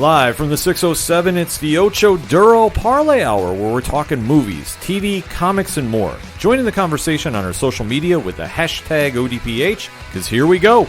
Live from the 607, it's the Ocho Duro Parlay Hour, where we're talking movies, TV, comics, and more. Join in the conversation on our social media with the hashtag ODPH, because here we go.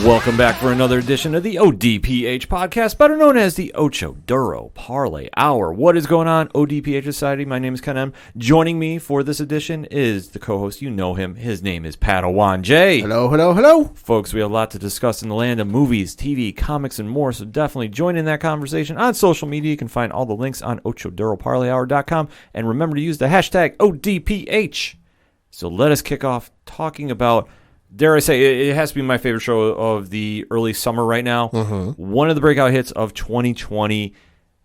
Welcome back for another edition of the ODPH podcast, better known as the Ocho Duro Parlay Hour. What is going on, ODPH Society? My name is Ken M. Joining me for this edition is the co-host. You know him. His name is Padawan J. Hello, hello, hello. Folks, we have a lot to discuss in the land of movies, TV, comics, and more, so definitely join in that conversation on social media. You can find all the links on OchoDuroParlayHour.com, and remember to use the hashtag ODPH. So let us kick off talking about, dare I say, it has to be my favorite show of the early summer right now. One of the breakout hits of 2020,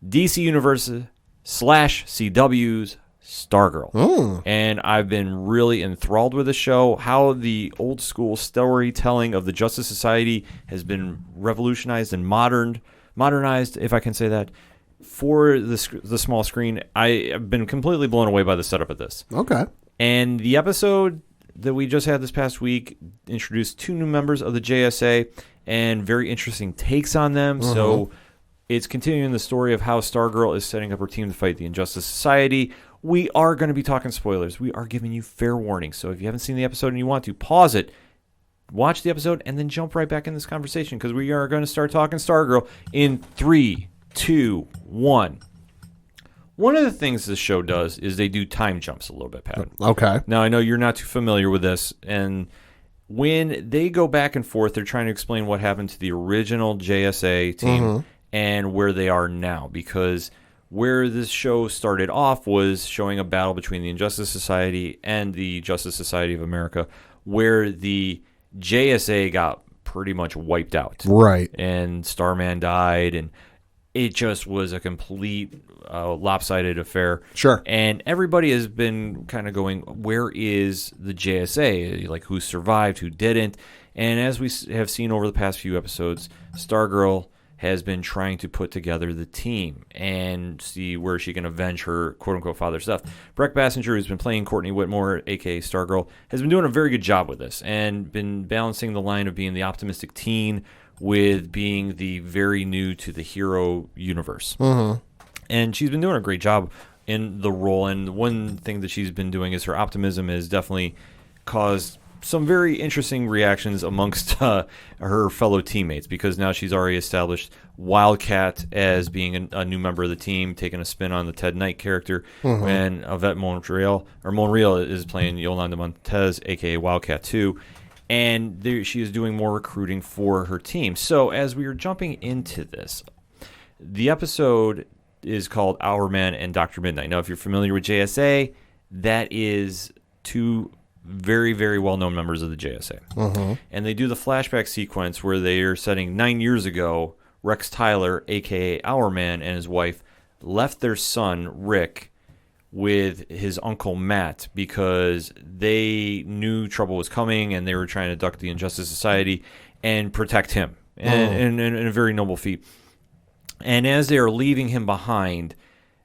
DC Universe / CW's Stargirl. And I've been really enthralled with the show, how the old school storytelling of the Justice Society has been revolutionized and modernized, if I can say that, for the small screen. I have been completely blown away by the setup of this. Okay. And the episode that we just had this past week introduced two new members of the JSA and very interesting takes on them. So it's continuing the story of how Stargirl is setting up her team to fight the Injustice Society. We are going to be talking spoilers. We are giving you fair warning. So if you haven't seen the episode and you want to, pause it, watch the episode, and then jump right back in this conversation, because we are going to start talking Stargirl in 3, 2, 1. One of the things this show does is they do time jumps a little bit, Pat. Okay. Now, I know you're not too familiar with this, and when they go back and forth, they're trying to explain what happened to the original JSA team and where they are now, because where this show started off was showing a battle between the Injustice Society and the Justice Society of America, where the JSA got pretty much wiped out. Right. And Starman died, and it just was a complete lopsided affair. Sure. And everybody has been kind of going, where is the JSA? Like, who survived, who didn't? And as we have seen over the past few episodes, Stargirl has been trying to put together the team and see where she can avenge her quote-unquote father's death. Breck Bassinger, who's been playing Courtney Whitmore, a.k.a. Stargirl, has been doing a very good job with this and been balancing the line of being the optimistic teen with being the very new to the hero universe. And she's been doing a great job in the role. And one thing that she's been doing is her optimism has definitely caused some very interesting reactions amongst her fellow teammates, because now she's already established Wildcat as being a new member of the team, taking a spin on the Ted Knight character, and Yvette Monreal is playing Yolanda Montez, a.k.a. Wildcat 2. And she is doing more recruiting for her team. So as we are jumping into this, the episode is called Our Man and Dr. Midnight. Now, if you're familiar with JSA, that is two very, very well-known members of the JSA. And they do the flashback sequence where they are setting 9 years ago, Rex Tyler, a.k.a. Our Man, and his wife left their son, Rick, with his uncle Matt, because they knew trouble was coming and they were trying to duck the Injustice Society and protect him. And a very noble feat. And as they are leaving him behind,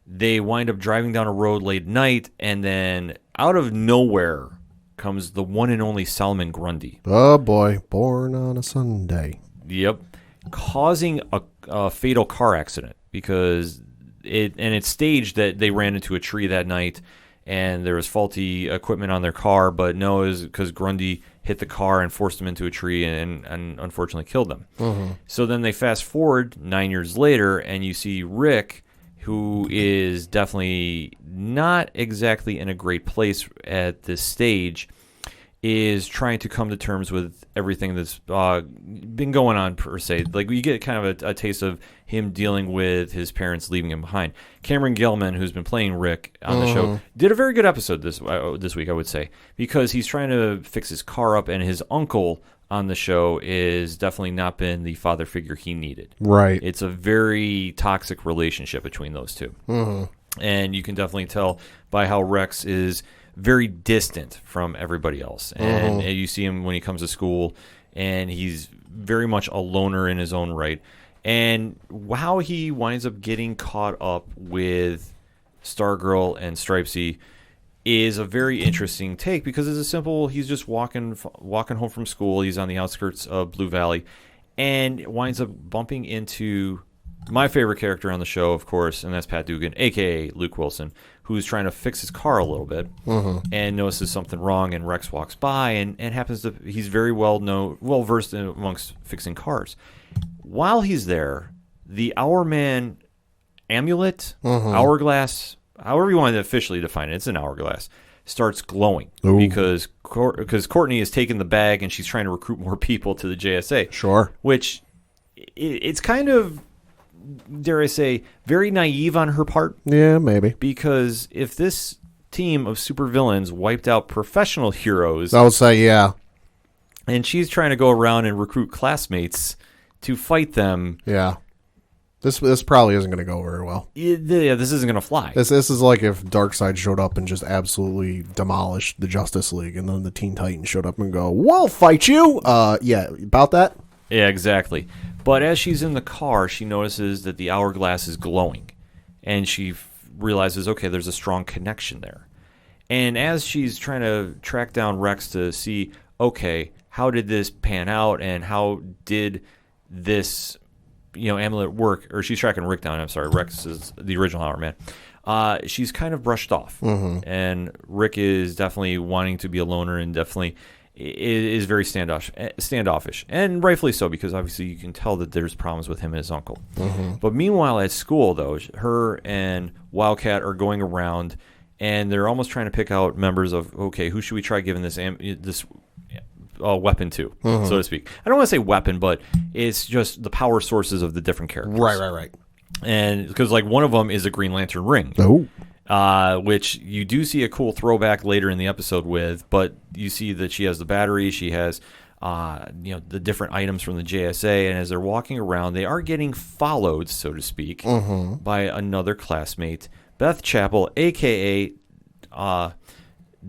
they wind up driving down a road late at night, and then out of nowhere comes the one and only Solomon Grundy. Oh boy, born on a Sunday. Yep. Causing a fatal car accident, because it's staged that they ran into a tree that night and there was faulty equipment on their car, but no, it was because Grundy hit the car and forced them into a tree and unfortunately killed them. So then they fast forward 9 years later, and you see Rick, who is definitely not exactly in a great place at this stage, is trying to come to terms with everything that's been going on, per se. Like, you get kind of a taste of him dealing with his parents leaving him behind. Cameron Gilman, who's been playing Rick on the show, did a very good episode this week, I would say, because he's trying to fix his car up, and his uncle on the show is definitely not been the father figure he needed. Right. It's a very toxic relationship between those two. And you can definitely tell by how Rex is very distant from everybody else. And you see him when he comes to school, and he's very much a loner in his own right. And how he winds up getting caught up with Stargirl and Stripesy is a very interesting take because it's a simple. He's just walking home from school. He's on the outskirts of Blue Valley, and winds up bumping into my favorite character on the show, of course, and that's Pat Dugan, a.k.a. Luke Wilson, who's trying to fix his car a little bit and notices something wrong, and Rex walks by and happens to... He's very well-versed amongst fixing cars. While he's there, the Hourman amulet, hourglass, however you want to officially define it, it's an hourglass, starts glowing because Courtney has taken the bag and she's trying to recruit more people to the JSA. Sure. Which it's kind of, dare I say, very naive on her part. Yeah, maybe. Because if this team of supervillains wiped out professional heroes... I would say, yeah. And she's trying to go around and recruit classmates to fight them... Yeah. This probably isn't going to go very well. Yeah, this isn't going to fly. This is like if Darkseid showed up and just absolutely demolished the Justice League, and then the Teen Titans showed up and go, "We'll fight you." Yeah, about that. Yeah, exactly. But as she's in the car, she notices that the hourglass is glowing, and she realizes, okay, there's a strong connection there. And as she's trying to track down Rex to see, okay, how did this pan out, and how did this amulet work, or she's tracking Rick down. I'm sorry, Rex is the original Hourman. She's kind of brushed off, and Rick is definitely wanting to be a loner, and definitely is very standoffish, and rightfully so, because obviously you can tell that there's problems with him and his uncle. But meanwhile, at school, though, her and Wildcat are going around, and they're almost trying to pick out members of, okay, who should we try giving this weapon to, so to speak. I don't want to say weapon, but it's just the power sources of the different characters. Right. And because one of them is a Green Lantern ring, which you do see a cool throwback later in the episode with, but you see that she has the battery, she has the different items from the JSA, and as they're walking around, they are getting followed, so to speak, by another classmate, Beth Chappell, a.k.a.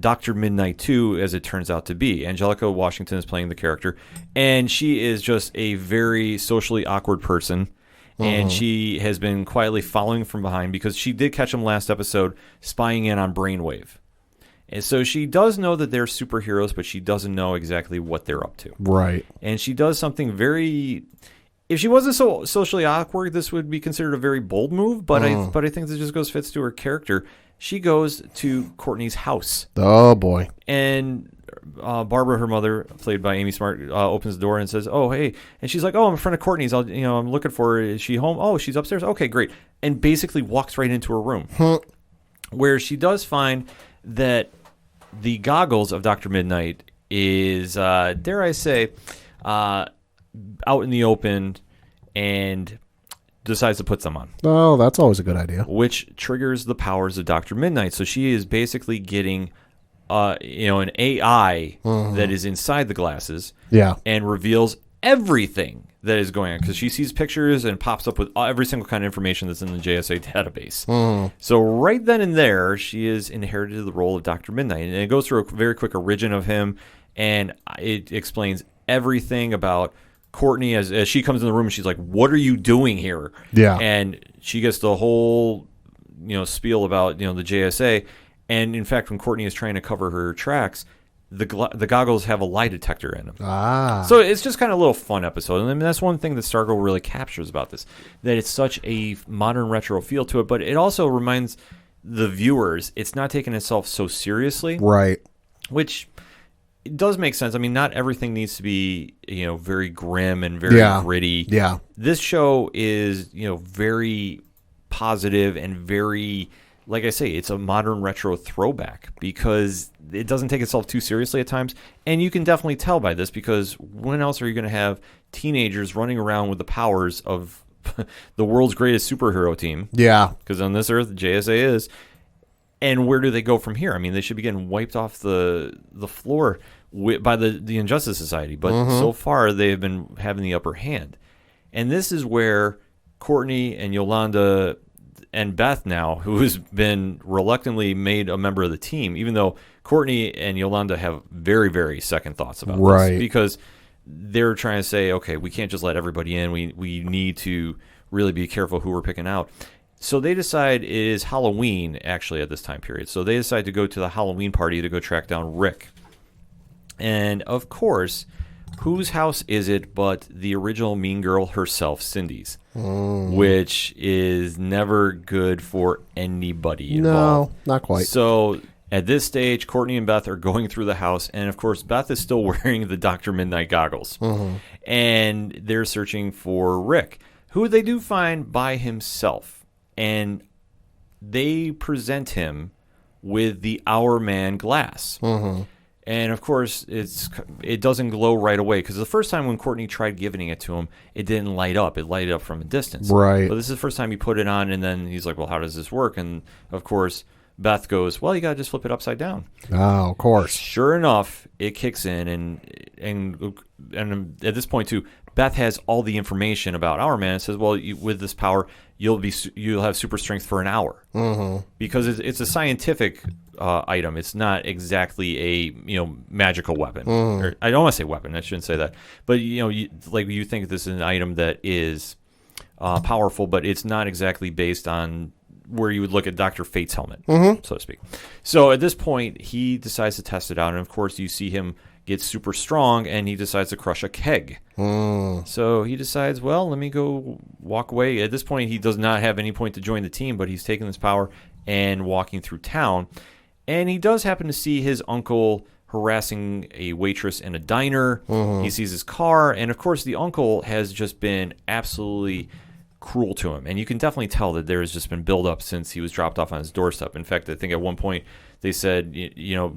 Dr. Midnight 2, as it turns out to be. Angelica Washington is playing the character, and she is just a very socially awkward person, and she has been quietly following from behind because she did catch him last episode spying in on Brainwave. And so she does know that they're superheroes, but she doesn't know exactly what they're up to. Right. And she does something very... If she wasn't so socially awkward, this would be considered a very bold move, but I think this just fits to her character. She goes to Courtney's house. Oh, boy. And Barbara, her mother, played by Amy Smart, opens the door and says, "Oh, hey." And she's like, "Oh, I'm in front of Courtney's. I'm looking for her. Is she home? Oh, she's upstairs. Okay, great." And basically walks right into her room, where she does find that the goggles of Dr. Midnight is, dare I say, out in the open, and decides to put them on. Oh, that's always a good idea. Which triggers the powers of Dr. Midnight. So she is basically getting an AI that is inside the glasses, and reveals everything that is going on, because she sees pictures and pops up with every single kind of information that's in the JSA database. So right then and there, she is inherited the role of Dr. Midnight, and it goes through a very quick origin of him, and it explains everything about Courtney as she comes in the room, and she's like, "What are you doing here?" Yeah. And she gets the whole spiel about the JSA. And in fact, when Courtney is trying to cover her tracks, the goggles have a lie detector in them. So it's just kind of a little fun episode. And I mean, that's one thing that Stargirl really captures about this, that it's such a modern retro feel to it, but it also reminds the viewers it's not taking itself so seriously. Right. Which it does make sense. I mean, not everything needs to be, very grim and very gritty. Yeah. This show is, very positive and very, like I say, it's a modern retro throwback because it doesn't take itself too seriously at times. And you can definitely tell by this, because when else are you going to have teenagers running around with the powers of the world's greatest superhero team? Yeah. Because on this earth, the JSA is. And where do they go from here? I mean, they should be getting wiped off the floor by the Injustice Society. But so far, they have been having the upper hand. And this is where Courtney and Yolanda and Beth now, who has been reluctantly made a member of the team, even though Courtney and Yolanda have very, very second thoughts about this. Because they're trying to say, okay, we can't just let everybody in. We need to really be careful who we're picking out. So they decide it is Halloween, actually, at this time period. So they decide to go to the Halloween party to go track down Rick. And, of course, whose house is it but the original mean girl herself, Cindy's, which is never good for anybody involved. No, not quite. So at this stage, Courtney and Beth are going through the house, and of course, Beth is still wearing the Dr. Midnight goggles. And they're searching for Rick, who they do find by himself. And they present him with the Our Man glass. And of course, it doesn't glow right away, because the first time when Courtney tried giving it to him, it didn't light up. It lighted up from a distance. Right. But this is the first time he put it on, and then he's like, well, how does this work? And of course, Beth goes, well, you got to just flip it upside down. Oh, of course. Sure enough, it kicks in, and at this point, too, Beth has all the information about Our Man and says, well, with this power, you'll have super strength for an hour. Because it's a scientific item. It's not exactly a magical weapon. Or, I don't want to say weapon. I shouldn't say that. But you think this is an item that is powerful, but it's not exactly based on where you would look at Dr. Fate's helmet, so to speak. So at this point, he decides to test it out, and of course, you see him get super strong, and he decides to crush a keg. So he decides, well, let me go walk away. At this point, he does not have any point to join the team, but he's taking this power and walking through town. And he does happen to see his uncle harassing a waitress in a diner. He sees his car, and of course, the uncle has just been absolutely cruel to him. And you can definitely tell that there has just been build-up since he was dropped off on his doorstep. In fact, I think at one point they said,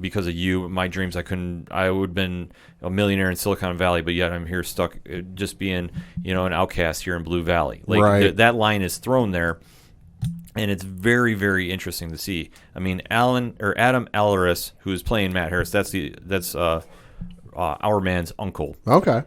because of you, my dreams, I would have been a millionaire in Silicon Valley, but yet I'm here stuck just being, an outcast here in Blue Valley. Like that line is thrown there, and it's very, very interesting to see. I mean, Adam Alaris, who is playing Matt Harris, that's Our Man's uncle. Okay.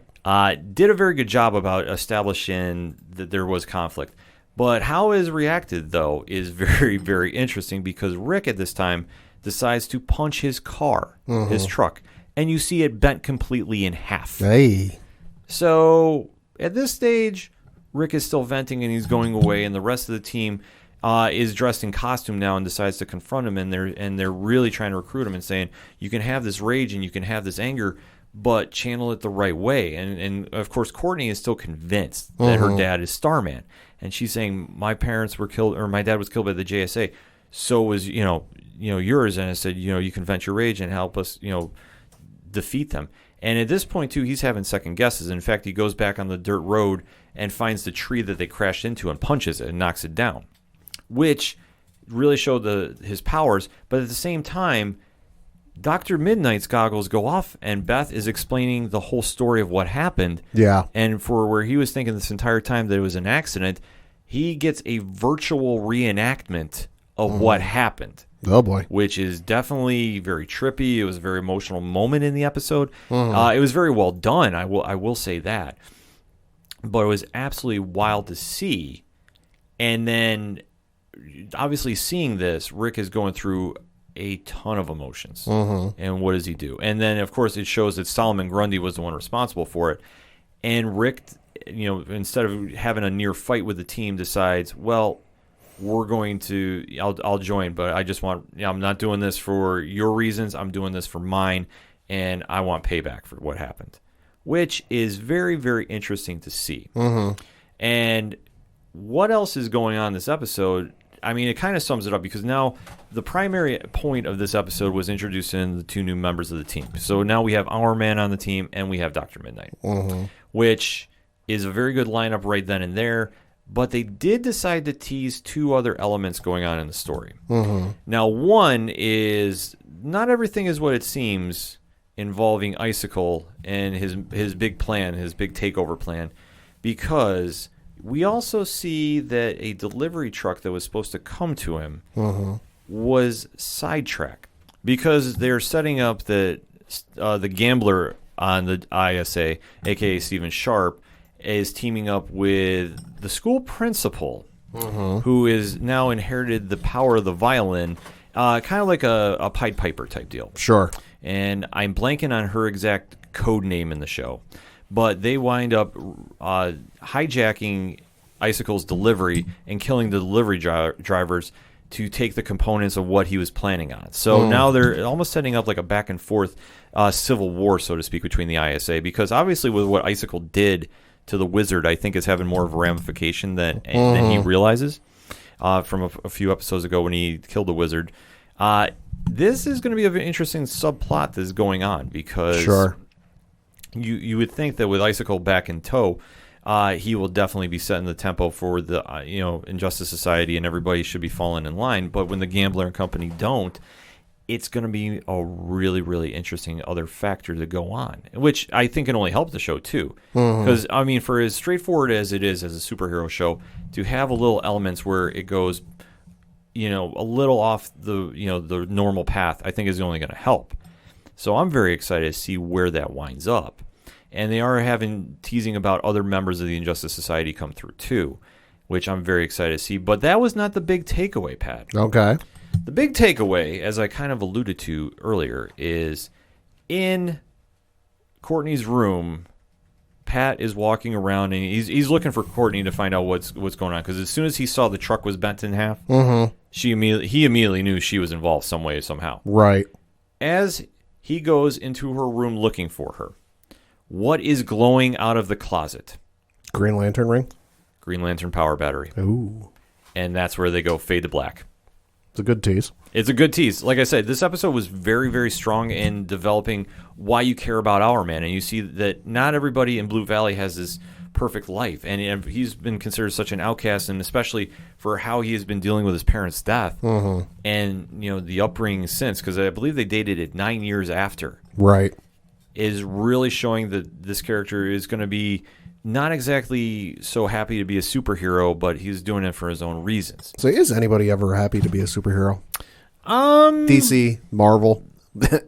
Did a very good job about establishing that there was conflict. But how is reacted, though, is very, very interesting, because Rick at this time decides to punch his car, his truck, and you see it bent completely in half. Hey. So at this stage, Rick is still venting and he's going away, and the rest of the team is dressed in costume now and decides to confront him, and they're really trying to recruit him and saying, you can have this rage and you can have this anger, but channel it the right way. And of course, Courtney is still convinced that her dad is Starman. And she's saying, my parents were killed, or my dad was killed by the JSA. So was, yours. And I said, you can vent your rage and help us, defeat them. And at this point, too, he's having second guesses. In fact, he goes back on the dirt road and finds the tree that they crashed into and punches it and knocks it down, which really showed his powers. But at the same time, Dr. Midnight's goggles go off, and Beth is explaining the whole story of what happened. Yeah. And for where he was thinking this entire time that it was an accident, he gets a virtual reenactment of what happened. Oh, boy. Which is definitely very trippy. It was a very emotional moment in the episode. It was very well done, I will say that. But it was absolutely wild to see. And then, obviously, seeing this, Rick is going through a ton of emotions. And what does he do? And then, of course, it shows that Solomon Grundy was the one responsible for it. And Rick, instead of having a near fight with the team, decides, well, we're going to, I'll join, but I just want, I'm not doing this for your reasons. I'm doing this for mine, and I want payback for what happened, which is very, very interesting to see. And what else is going on in this episode? I mean, it kind of sums it up, because now the primary point of this episode was introducing the two new members of the team. So now we have Our Man on the team, and we have Dr. Midnight, which is a very good lineup right then and there. But they did decide to tease two other elements going on in the story. Now, one is not everything is what it seems involving Icicle and his big plan, his big takeover plan, because we also see that a delivery truck that was supposed to come to him was sidetracked, because they're setting up the gambler on the ISA, a.k.a. Stephen Sharp, is teaming up with the school principal, who is now inherited the power of the violin, kind of like a Pied Piper type deal. Sure. And I'm blanking on her exact code name in the show, but they wind up hijacking Icicle's delivery and killing the delivery drivers to take the components of what he was planning on. So now they're almost setting up like a back and forth civil war, so to speak, between the ISA, because obviously with what Icicle did to the wizard, I think is having more of a ramification than he realizes from a few episodes ago when he killed the wizard. This is going to be an interesting subplot that's going on, because you would think that with Icicle back in tow, he will definitely be setting the tempo for the Injustice Society, and everybody should be falling in line. But when the Gambler and company don't, it's going to be a really, really interesting other factor to go on, which I think can only help the show too. Because I mean, for as straightforward as it is as a superhero show, to have a little elements where it goes, a little off the the normal path, I think is only going to help. So I'm very excited to see where that winds up. And they are teasing about other members of the Injustice Society come through too, which I'm very excited to see. But that was not the big takeaway, Pat. Okay. The big takeaway, as I kind of alluded to earlier, is in Courtney's room, Pat is walking around and he's looking for Courtney to find out what's going on. Because as soon as he saw the truck was bent in half, he immediately knew she was involved some way, somehow. Right. As he goes into her room looking for her, what is glowing out of the closet? Green Lantern ring? Green Lantern power battery. Ooh. And that's where they go fade to black. It's a good tease. It's a good tease. Like I said, this episode was very, very strong in developing why you care about Hourman. And you see that not everybody in Blue Valley has this perfect life. And he's been considered such an outcast, and especially for how he has been dealing with his parents' death and, the upbringing since, because I believe they dated it 9 years after. Right. Is really showing that this character is going to be not exactly so happy to be a superhero, but he's doing it for his own reasons. So is anybody ever happy to be a superhero? DC, Marvel,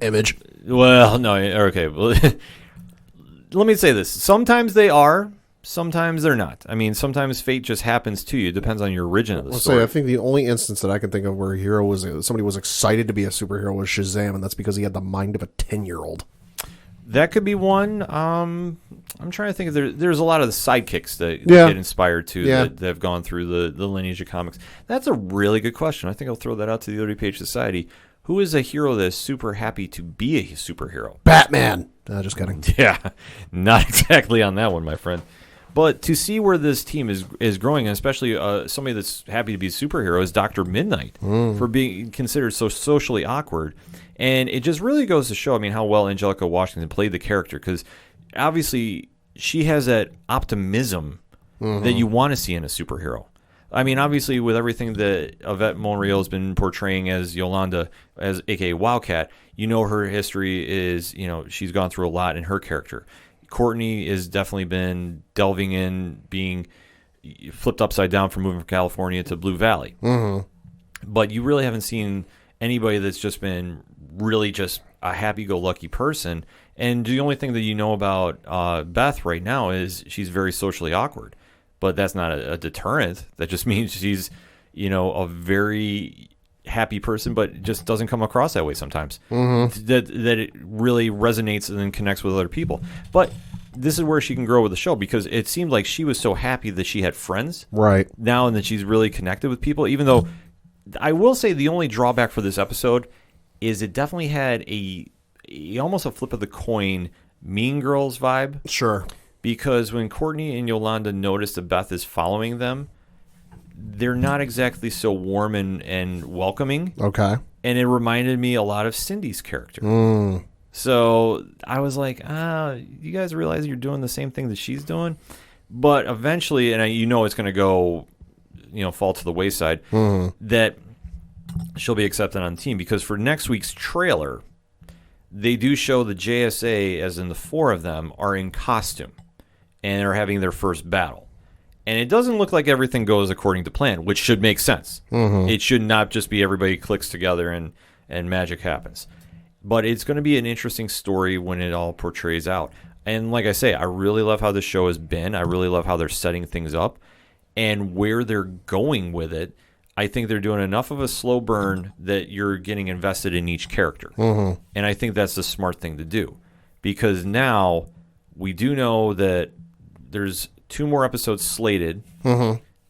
Image. Well, no, okay. Let me say this. Sometimes they are, sometimes they're not. I mean, sometimes fate just happens to you. It depends on your origin of the story. I think the only instance that I can think of where somebody was excited to be a superhero was Shazam, and that's because he had the mind of a 10-year-old. That could be one. I'm trying to think of there's a lot of the sidekicks that get inspired too that have gone through the lineage of comics. That's a really good question. I think I'll throw that out to the ODPH Society. Who is a hero that is super happy to be a superhero? Batman. Just kidding. Yeah, not exactly on that one, my friend. But to see where this team is growing, and especially somebody that's happy to be a superhero, is Dr. Midnight for being considered so socially awkward. And it just really goes to show, how well Angelica Washington played the character, because obviously she has that optimism that you want to see in a superhero. Obviously with everything that Yvette Monreal has been portraying as Yolanda, as aka Wildcat, her history is, she's gone through a lot in her character. Courtney has definitely been delving in, being flipped upside down from moving from California to Blue Valley. But you really haven't seen anybody that's just been really just a happy-go-lucky person. And the only thing that you know about Beth right now is she's very socially awkward. But that's not a deterrent. That just means she's, a very happy person, but it just doesn't come across that way sometimes. That it really resonates and then connects with other people. But this is where she can grow with the show, because it seemed like she was so happy that she had friends. Right. Now, and that she's really connected with people, even though I will say the only drawback for this episode is it definitely had almost a flip of the coin Mean Girls vibe. Sure. Because when Courtney and Yolanda notice that Beth is following them, they're not exactly so warm and welcoming. Okay. And it reminded me a lot of Cindy's character. So I was like, you guys realize you're doing the same thing that she's doing? But eventually, and it's going to go, fall to the wayside, that she'll be accepted on the team. Because for next week's trailer, they do show the JSA, as in the four of them, are in costume and are having their first battle. And it doesn't look like everything goes according to plan, which should make sense. It should not just be everybody clicks together and magic happens. But it's going to be an interesting story when it all portrays out. And like I say, I really love how the show has been. I really love how they're setting things up. And where they're going with it, I think they're doing enough of a slow burn that you're getting invested in each character. And I think that's the smart thing to do. Because now we do know that there's 2 more episodes slated.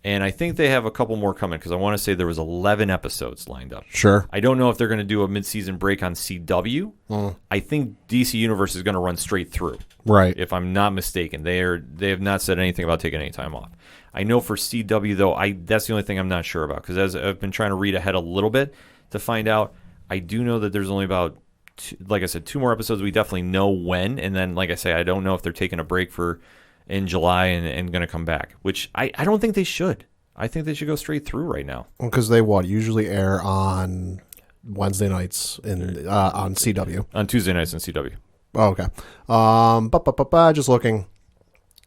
And I think they have a couple more coming because I want to say there was 11 episodes lined up. Sure. I don't know if they're going to do a mid-season break on CW. I think DC Universe is going to run straight through. Right. If I'm not mistaken. They have not said anything about taking any time off. I know for CW, though, that's the only thing I'm not sure about because as I've been trying to read ahead a little bit to find out, I do know that there's only about, like I said, 2 more episodes. We definitely know when. And then, like I say, I don't know if they're taking a break in July and going to come back, which I don't think they should. I think they should go straight through right now. Because they usually air on Wednesday nights on CW. On Tuesday nights on CW. Oh, okay. Just looking.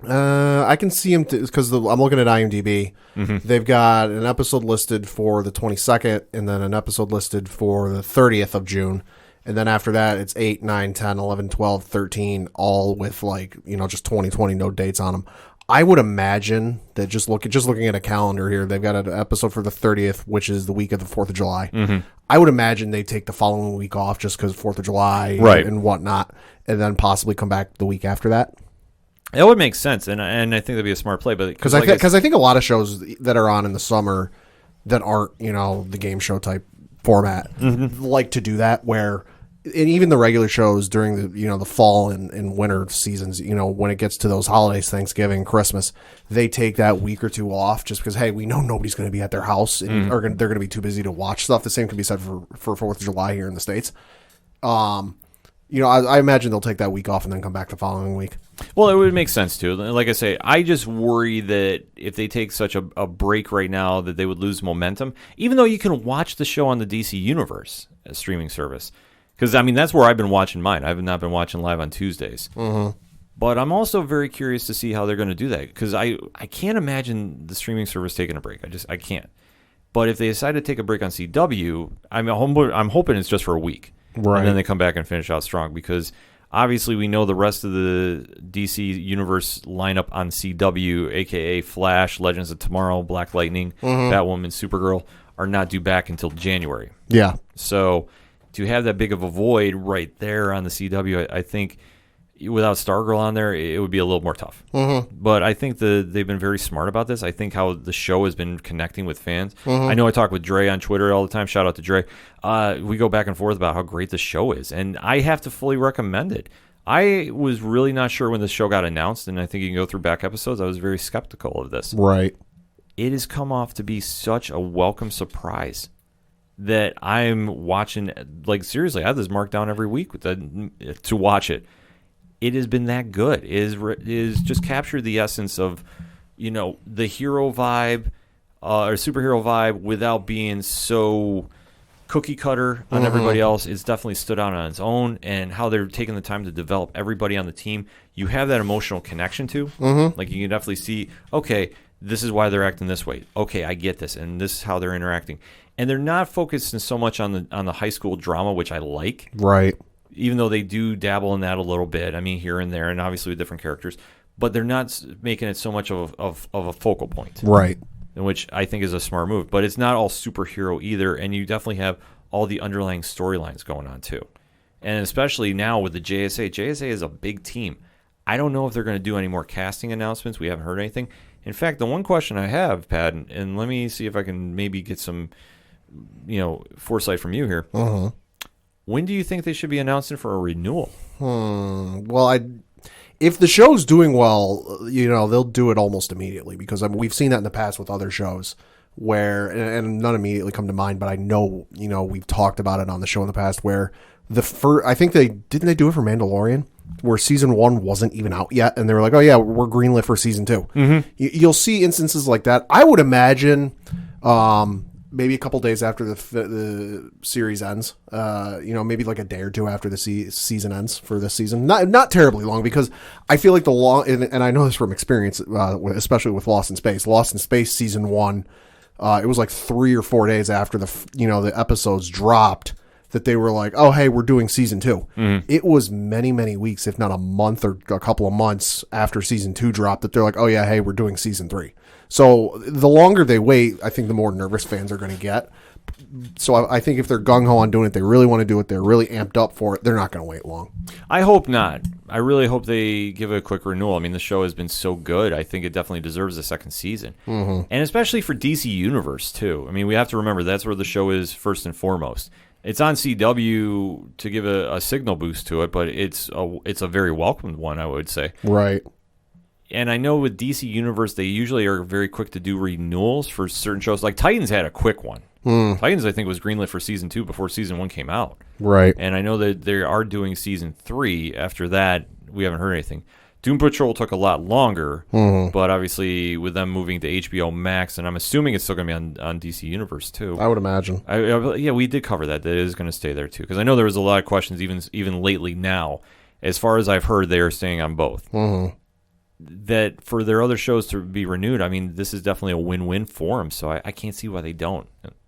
I can see them because I'm looking at IMDb. Mm-hmm. They've got an episode listed for the 22nd and then an episode listed for the 30th of June. And then after that, it's 8, 9, 10, 11, 12, 13, all with just 2020, no dates on them. I would imagine that just looking at a calendar here, they've got an episode for the 30th, which is the week of the 4th of July. Mm-hmm. I would imagine they take the following week off just because 4th of July and whatnot, and then possibly come back the week after that. That would make sense, and I think that'd be a smart play. But because I think a lot of shows that are on in the summer that aren't the game show type format like to do that where. And even the regular shows during the fall and winter seasons, when it gets to those holidays, Thanksgiving, Christmas, they take that week or two off just because, hey, we know nobody's going to be at their house and they're going to be too busy to watch stuff. The same can be said for 4th of July here in the States. I imagine they'll take that week off and then come back the following week. Well, it would make sense too. Like I say, I just worry that if they take such a break right now that they would lose momentum, even though you can watch the show on the DC Universe streaming service. Because, that's where I've been watching mine. I've not been watching live on Tuesdays. Mm-hmm. But I'm also very curious to see how they're going to do that. Because I can't imagine the streaming service taking a break. I can't. But if they decide to take a break on CW, I'm hoping it's just for a week. Right. And then they come back and finish out strong. Because obviously we know the rest of the DC Universe lineup on CW, a.k.a. Flash, Legends of Tomorrow, Black Lightning, Batwoman, Supergirl, are not due back until January. Yeah. So to have that big of a void right there on the CW, I think without Stargirl on there, it would be a little more tough. Mm-hmm. But I think they've been very smart about this. I think how the show has been connecting with fans. Mm-hmm. I know I talk with Dre on Twitter all the time. Shout out to Dre. We go back and forth about how great the show is, and I have to fully recommend it. I was really not sure when the show got announced, and I think you can go through back episodes. I was very skeptical of this. Right. It has come off to be such a welcome surprise that I'm watching, seriously, I have this marked down every week to watch it. It has been that good. It is just captured the essence of, the hero vibe or superhero vibe without being so cookie cutter on everybody else. It's definitely stood out on its own, and how they're taking the time to develop everybody on the team. You have that emotional connection to. Mm-hmm. You can definitely see, okay, this is why they're acting this way. Okay, I get this, and this is how they're interacting. And they're not focused so much on the high school drama, which I like. Right. Even though they do dabble in that a little bit. Here and there, and obviously with different characters. But they're not making it so much of a focal point. Right. Which I think is a smart move. But it's not all superhero either, and you definitely have all the underlying storylines going on too. And especially now with the JSA. JSA is a big team. I don't know if they're going to do any more casting announcements. We haven't heard anything. In fact, the one question I have, Pat, and let me see if I can maybe get some foresight from you here. Uh-huh. When do you think they should be announcing for a renewal? Well, if the show's doing well, they'll do it almost immediately because we've seen that in the past with other shows where, and none immediately come to mind, but I know, we've talked about it on the show in the past where I think they do it for Mandalorian where season 1 wasn't even out yet. And they were like, oh yeah, we're greenlit for season 2. Mm-hmm. You'll see instances like that. I would imagine, maybe a couple days after the series ends, maybe like a day or two after the season ends for this season. Not terribly long because I feel like and I know this from experience, especially with Lost in Space. Lost in Space season 1, it was like 3 or 4 days after the episodes dropped that they were like, oh, hey, we're doing season 2. Mm-hmm. It was many, many weeks, if not a month or a couple of months after season 2 dropped that they're like, oh yeah, hey, we're doing season 3. So the longer they wait, I think the more nervous fans are going to get. So I think if they're gung-ho on doing it, they really want to do it, they're really amped up for it, they're not going to wait long. I hope not. I really hope they give it a quick renewal. I mean, the show has been so good. I think it definitely deserves a second season. And especially for DC Universe, too. I mean, we have to remember that's where the show is first and foremost. It's on CW to give a signal boost to it, but it's a very welcomed one, I would say. Right. And I know with DC Universe, they usually are very quick to do renewals for certain shows. Like Titans had a quick one. Titans, I think, was greenlit for season 2 before season 1 came out. Right. And I know that they are doing season 3. After that, we haven't heard anything. Doom Patrol took a lot longer, but obviously with them moving to HBO Max, and I'm assuming it's still going to be on DC Universe too. I would imagine. Yeah, we did cover that. That is going to stay there too, because I know there was a lot of questions even lately now. As far as I've heard, they are staying on both. That for their other shows to be renewed, I mean, this is definitely a win-win for them, so I can't see why they don't.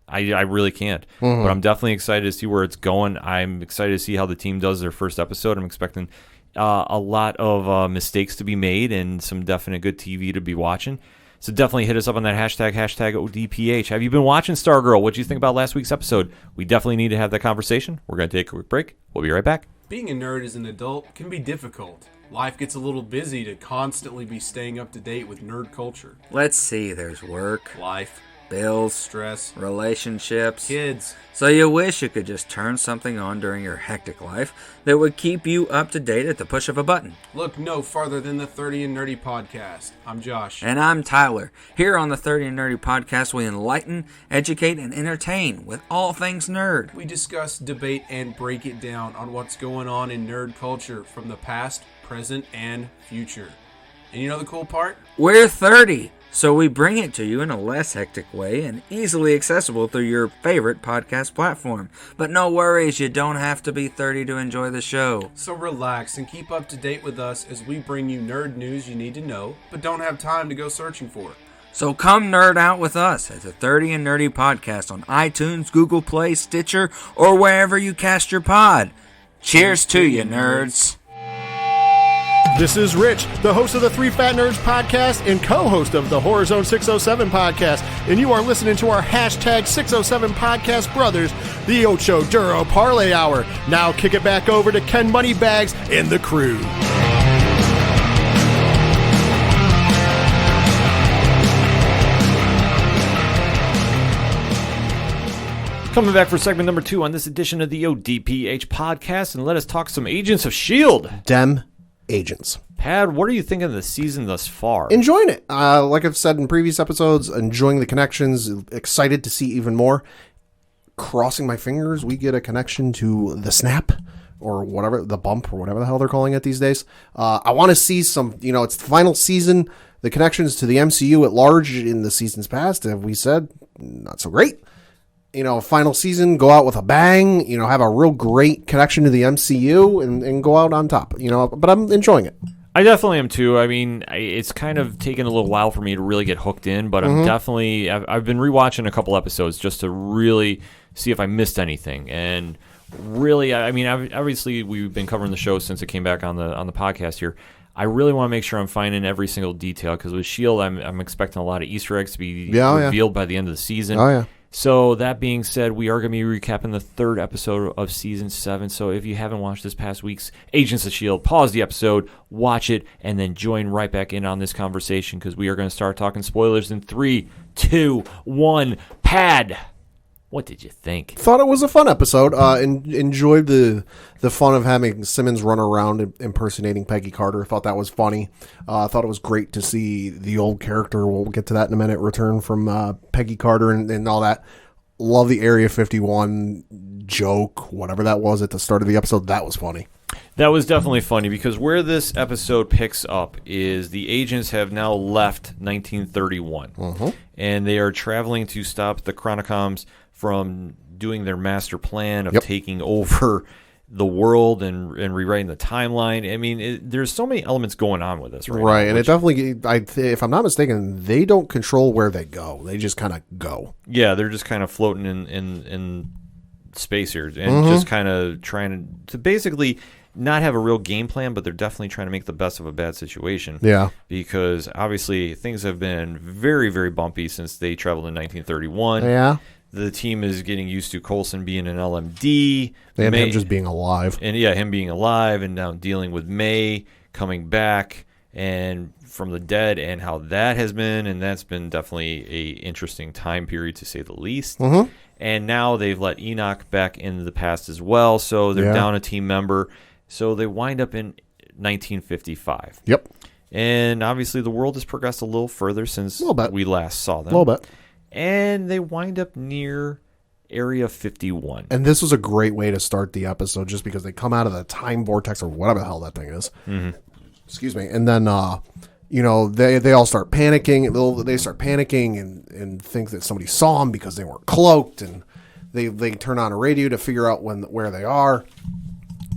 I really can't. But I'm definitely excited to see where it's going. I'm excited to see how the team does their first episode. I'm expecting a lot of mistakes to be made and some definite good TV to be watching. So definitely hit us up on that hashtag ODPH. Have you been watching Stargirl? What do you think about last week's episode? We definitely need to have that conversation. We're going to take a quick break. We'll be right back. Being a nerd as an adult can be difficult. Life gets a little busy to constantly be staying up to date with nerd culture. Let's see, there's work, Life, bills, stress, relationships. kids. So you wish you could just turn something on during your hectic life that would keep you up to date at the push of a button. Look no farther than the 30 and Nerdy podcast. I'm Josh. And I'm Tyler. Here on the 30 and Nerdy podcast, we enlighten, educate, and entertain with all things nerd. We discuss, debate, and break it down on what's going on in nerd culture from the past, present, and future. And you know the cool part? We're 30, so we bring it to you in a less hectic way and easily accessible through your favorite podcast platform. But no worries, you don't have to be 30 to enjoy the show. So relax and keep up to date with us as we bring you nerd news you need to know, but don't have time to go searching for. So come nerd out with us at the 30 and Nerdy podcast on iTunes, Google Play, Stitcher, or wherever you cast your pod. Cheers to you, nerds. This is Rich, the host of the Three Fat Nerds podcast and co-host of the Horror Zone 607 podcast, and you are listening to our hashtag 607 podcast brothers, the Ocho Duro Parlay Hour. Now kick it back over to Ken Moneybags and the crew. Coming back for segment number 2 on this edition of the ODPH podcast, and let us talk some Agents of S.H.I.E.L.D. Dem agents. Pad, what are you thinking of the season thus far? Enjoying it. Like I've said in previous episodes, enjoying the connections, excited to see even more. Crossing my fingers, we get a connection to the snap or whatever, the bump or whatever the hell they're calling it these days. I want to see some, it's the final season. The connections to the MCU at large in the seasons past, have we said, not so great. Final season, go out with a bang, have a real great connection to the MCU and go out on top, but I'm enjoying it. I definitely am too. I mean, it's kind of taken a little while for me to really get hooked in, but I'm definitely, I've been rewatching a couple episodes just to really see if I missed anything. And really, I mean, obviously we've been covering the show since it came back on the podcast here. I really want to make sure I'm finding every single detail because with S.H.I.E.L.D., I'm expecting a lot of Easter eggs to be revealed by the end of the season. Oh, yeah. So that being said, we are going to be recapping the 3rd episode of Season 7. So if you haven't watched this past week's Agents of S.H.I.E.L.D., pause the episode, watch it, and then join right back in on this conversation because we are going to start talking spoilers in 3, 2, 1. Pad, what did you think? Thought it was a fun episode. Enjoyed the fun of having Simmons run around impersonating Peggy Carter. Thought that was funny. Thought it was great to see the old character, we'll get to that in a minute, return from Peggy Carter and all that. Love the Area 51 joke, whatever that was at the start of the episode. That was funny. That was definitely funny because where this episode picks up is the agents have now left 1931 and they are traveling to stop the Chronicoms from doing their master plan of taking over the world and rewriting the timeline. I mean, there's so many elements going on with this right now, and it definitely, if I'm not mistaken, they don't control where they go. They just kind of go. Yeah, they're just kind of floating in space here and just kind of trying to basically not have a real game plan, but they're definitely trying to make the best of a bad situation. Yeah. Because obviously things have been very, very bumpy since they traveled in 1931. Yeah. the team is getting used to Coulson being an LMD. And him just being alive. And yeah, him being alive, and now dealing with May coming back and from the dead, and how that has been. And that's been definitely a interesting time period, to say the least. Mm-hmm. And now they've let Enoch back into the past as well, so they're down a team member. So they wind up in 1955. Yep. And obviously the world has progressed a little further since we last saw them. A little bit. And they wind up near Area 51. And this was a great way to start the episode, just because they come out of the time vortex or whatever the hell that thing is. Mm-hmm. Excuse me. And then, they all start panicking. They start panicking and think that somebody saw them because they weren't cloaked. And they turn on a radio to figure out where they are.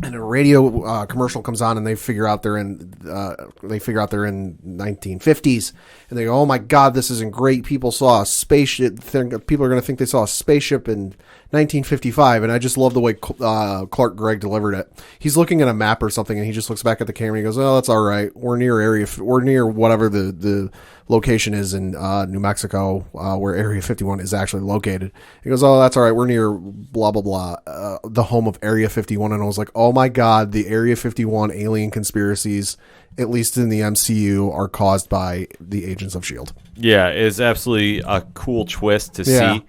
And a radio commercial comes on, and they figure out they're in 1950s, and they go, "Oh my God, this isn't great! People saw a spaceship. People are going to think they saw a spaceship in 1955." And I just love the way Clark Gregg delivered it. He's looking at a map or something, and he just looks back at the camera and he goes, "Oh, that's all right. We're near whatever the location is in New Mexico, where Area 51 is actually located." He goes, "Oh, that's all right. We're near blah blah blah, the home of Area 51." And I was like, "Oh my God, the Area 51 alien conspiracies, at least in the MCU, are caused by the agents of S.H.I.E.L.D." Yeah, it's absolutely a cool twist to see,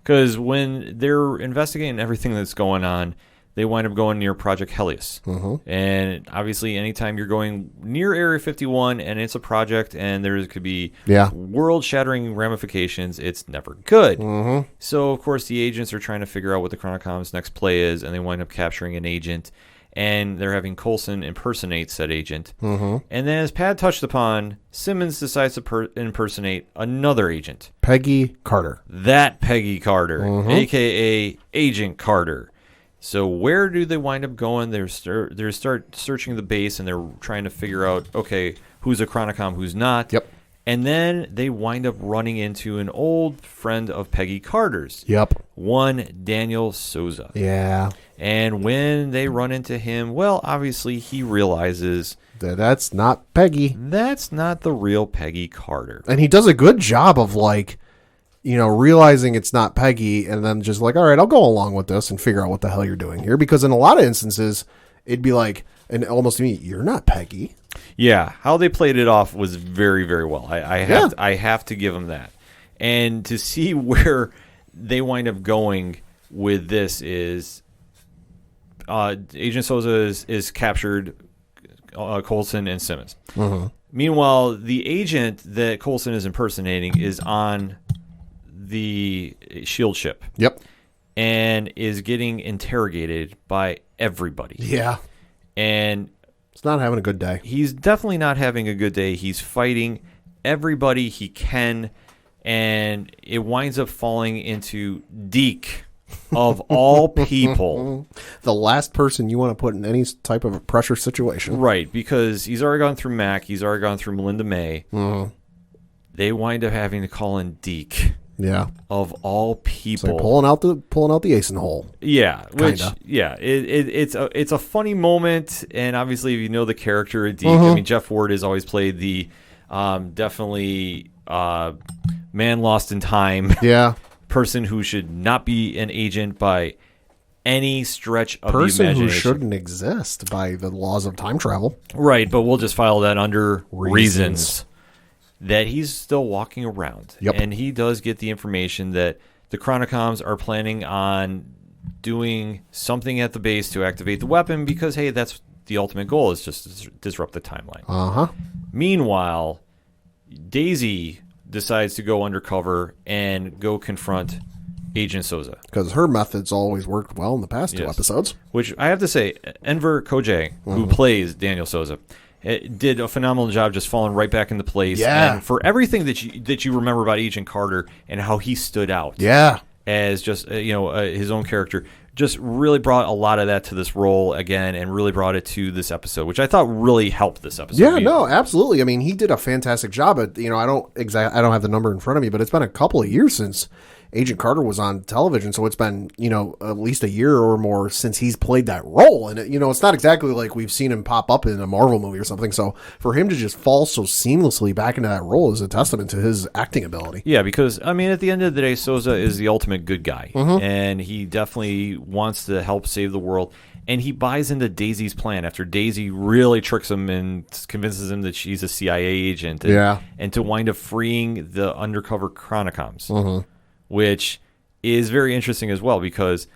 because when they're investigating everything that's going on, they wind up going near Project Helios. Mm-hmm. And obviously, anytime you're going near Area 51 and it's a project and there could be world-shattering ramifications, it's never good. Mm-hmm. So, of course, the agents are trying to figure out what the Chronicom's next play is, and they wind up capturing an agent, and they're having Coulson impersonate said agent. Mm-hmm. And then, as Pat touched upon, Simmons decides to impersonate another agent. Peggy Carter. That Peggy Carter, a.k.a. Agent Carter. So where do they wind up going? They start searching the base, and they're trying to figure out, okay, who's a Chronicom, who's not. Yep. And then they wind up running into an old friend of Peggy Carter's. Yep. One Daniel Souza. Yeah. And when they run into him, well, obviously he realizes that's not Peggy. That's not the real Peggy Carter. And he does a good job of realizing it's not Peggy, and then just like, all right, I'll go along with this and figure out what the hell you're doing here. Because in a lot of instances, it'd be like, and almost to me, you're not Peggy. Yeah, how they played it off was very, very well. I have to give them that. And to see where they wind up going with this is Agent Souza is captured Coulson and Simmons. Mm-hmm. Meanwhile, the agent that Coulson is impersonating is on the S.H.I.E.L.D. ship. Yep. And is getting interrogated by everybody. Yeah. And he's not having a good day. He's definitely not having a good day. He's fighting everybody he can, and it winds up falling into Deke, of all people. The last person you want to put in any type of a pressure situation. Right, because he's already gone through Mac. He's already gone through Melinda May. Mm-hmm. They wind up having to call in Deke. Yeah. Of all people. It's like pulling out the ace in the hole. Yeah. Which, Kinda. yeah, it's a funny moment, and obviously if you know the character of Deke, I mean, Jeff Ward has always played the definitely man lost in time. Yeah. Person who should not be an agent by any stretch of the person imagination. Who shouldn't exist by the laws of time travel. Right, but we'll just file that under reasons. That he's still walking around. Yep. And he does get the information that the Chronicoms are planning on doing something at the base to activate the weapon because, hey, that's the ultimate goal, is just to disrupt the timeline. Uh-huh. Meanwhile, Daisy decides to go undercover and go confront Agent Souza. Because her methods always worked well in the past two episodes. Which I have to say, Enver Kojay, who plays Daniel Souza, did a phenomenal job just falling right back into place. Yeah. And for everything that you remember about Agent Carter and how he stood out. Yeah. As just, his own character, just really brought a lot of that to this role again, and really brought it to this episode, which I thought really helped this episode. Yeah, no, absolutely. I mean, he did a fantastic job. At, I don't have the number in front of me, but it's been a couple of years since Agent Carter was on television, so it's been, at least a year or more since he's played that role. And, it's not exactly like we've seen him pop up in a Marvel movie or something. So for him to just fall so seamlessly back into that role is a testament to his acting ability. Yeah, because, I mean, at the end of the day, Sousa is the ultimate good guy. And he definitely wants to help save the world. And he buys into Daisy's plan after Daisy really tricks him and convinces him that she's a CIA agent. And to wind up freeing the undercover Chronicoms. Which is very interesting as well, because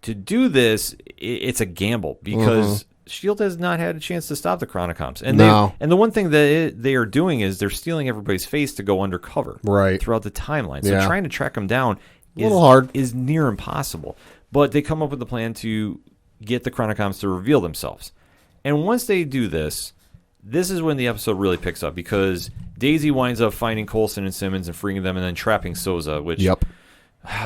to do this, it's a gamble, because S.H.I.E.L.D. has not had a chance to stop the Chronicoms. And the one thing that they are doing is they're stealing everybody's face to go undercover throughout the timeline. So trying to track them down is near impossible. But they come up with a plan to get the Chronicoms to reveal themselves. And once they do this is when the episode really picks up, because Daisy winds up finding Coulson and Simmons and freeing them and then trapping Sousa, which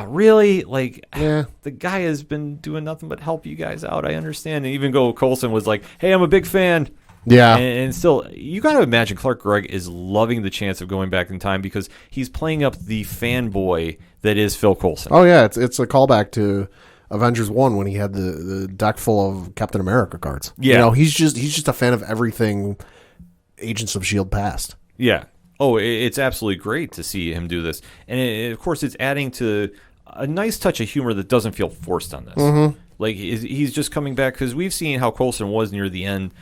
really, the guy has been doing nothing but help you guys out. I understand. And even though Coulson was like, hey, I'm a big fan. Yeah. And still, you got to imagine Clark Gregg is loving the chance of going back in time, because he's playing up the fanboy that is Phil Coulson. Oh, yeah. It's a callback to Avengers 1 when he had the deck full of Captain America cards. Yeah. He's just a fan of everything Agents of S.H.I.E.L.D. past. Yeah. Oh, it's absolutely great to see him do this. And of course, it's adding to a nice touch of humor that doesn't feel forced on this. Like, he's just coming back, because we've seen how Coulson was near the end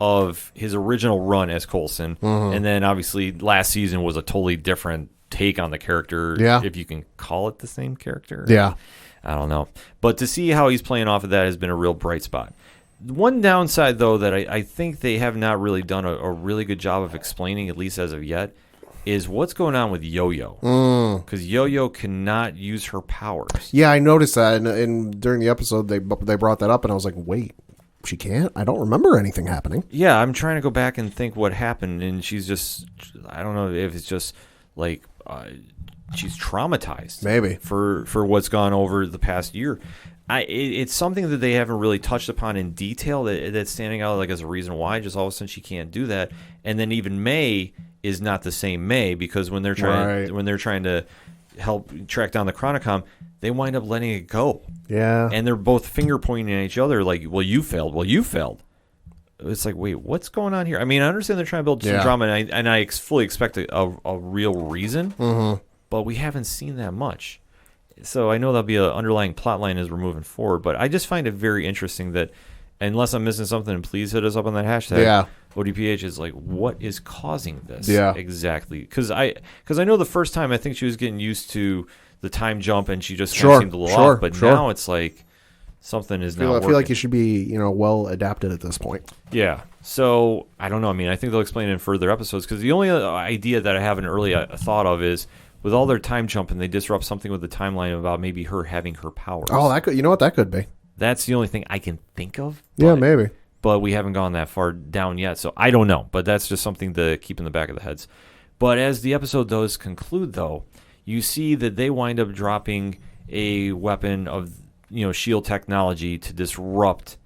of his original run as Coulson. And then, obviously, last season was a totally different take on the character, if you can call it the same character. Yeah. I don't know. But to see how he's playing off of that has been a real bright spot. One downside, though, that I think they have not really done a really good job of explaining, at least as of yet, is what's going on with Yo-Yo. Because Yo-Yo cannot use her powers. Yeah, I noticed that. And during the episode, they brought that up, and I was like, wait, she can't? I don't remember anything happening. Yeah, I'm trying to go back and think what happened, and she's just, I don't know if it's just like she's traumatized. Maybe. For what's gone over the past year. It's something that they haven't really touched upon in detail that's standing out like as a reason why. Just all of a sudden she can't do that. And then even May is not the same May, because when they're trying to help track down the Chronicom, they wind up letting it go. Yeah. And they're both finger pointing at each other like, well, you failed. Well, you failed. It's like, wait, what's going on here? I mean, I understand they're trying to build some drama, and I fully expect a real reason, but we haven't seen that much. So I know that'll be an underlying plot line as we're moving forward, but I just find it very interesting that, unless I'm missing something, please hit us up on that hashtag. Yeah. ODPH is like, what is causing this? Yeah. Exactly. Because I know the first time I think she was getting used to the time jump and she just kind of seemed a little off, but now it's like something is not working. I feel like you should be, well adapted at this point. Yeah. So I don't know. I mean, I think they'll explain it in further episodes, because the only idea that I have an early thought of is, with all their time jumping, they disrupt something with the timeline about maybe her having her powers. Oh, that could. You know what? That could be. That's the only thing I can think of. Yeah, maybe. But we haven't gone that far down yet, so I don't know. But that's just something to keep in the back of the heads. But as the episode does conclude, though, you see that they wind up dropping a weapon of S.H.I.E.L.D. technology to disrupt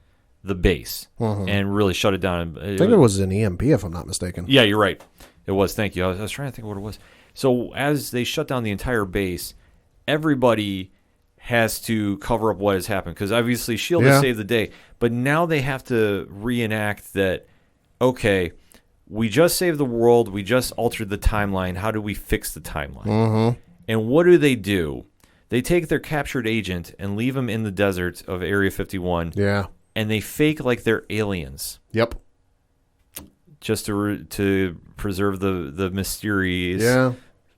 the base and really shut it down. I think it was an EMP, if I'm not mistaken. Yeah, you're right. It was. Thank you. I was trying to think of what it was. So as they shut down the entire base, everybody has to cover up what has happened, because obviously S.H.I.E.L.D. has saved the day. But now they have to reenact that, okay, we just saved the world, we just altered the timeline, how do we fix the timeline? And what do? They take their captured agent and leave him in the desert of Area 51. Yeah. And they fake like they're aliens. Yep. Just to preserve the mysterious,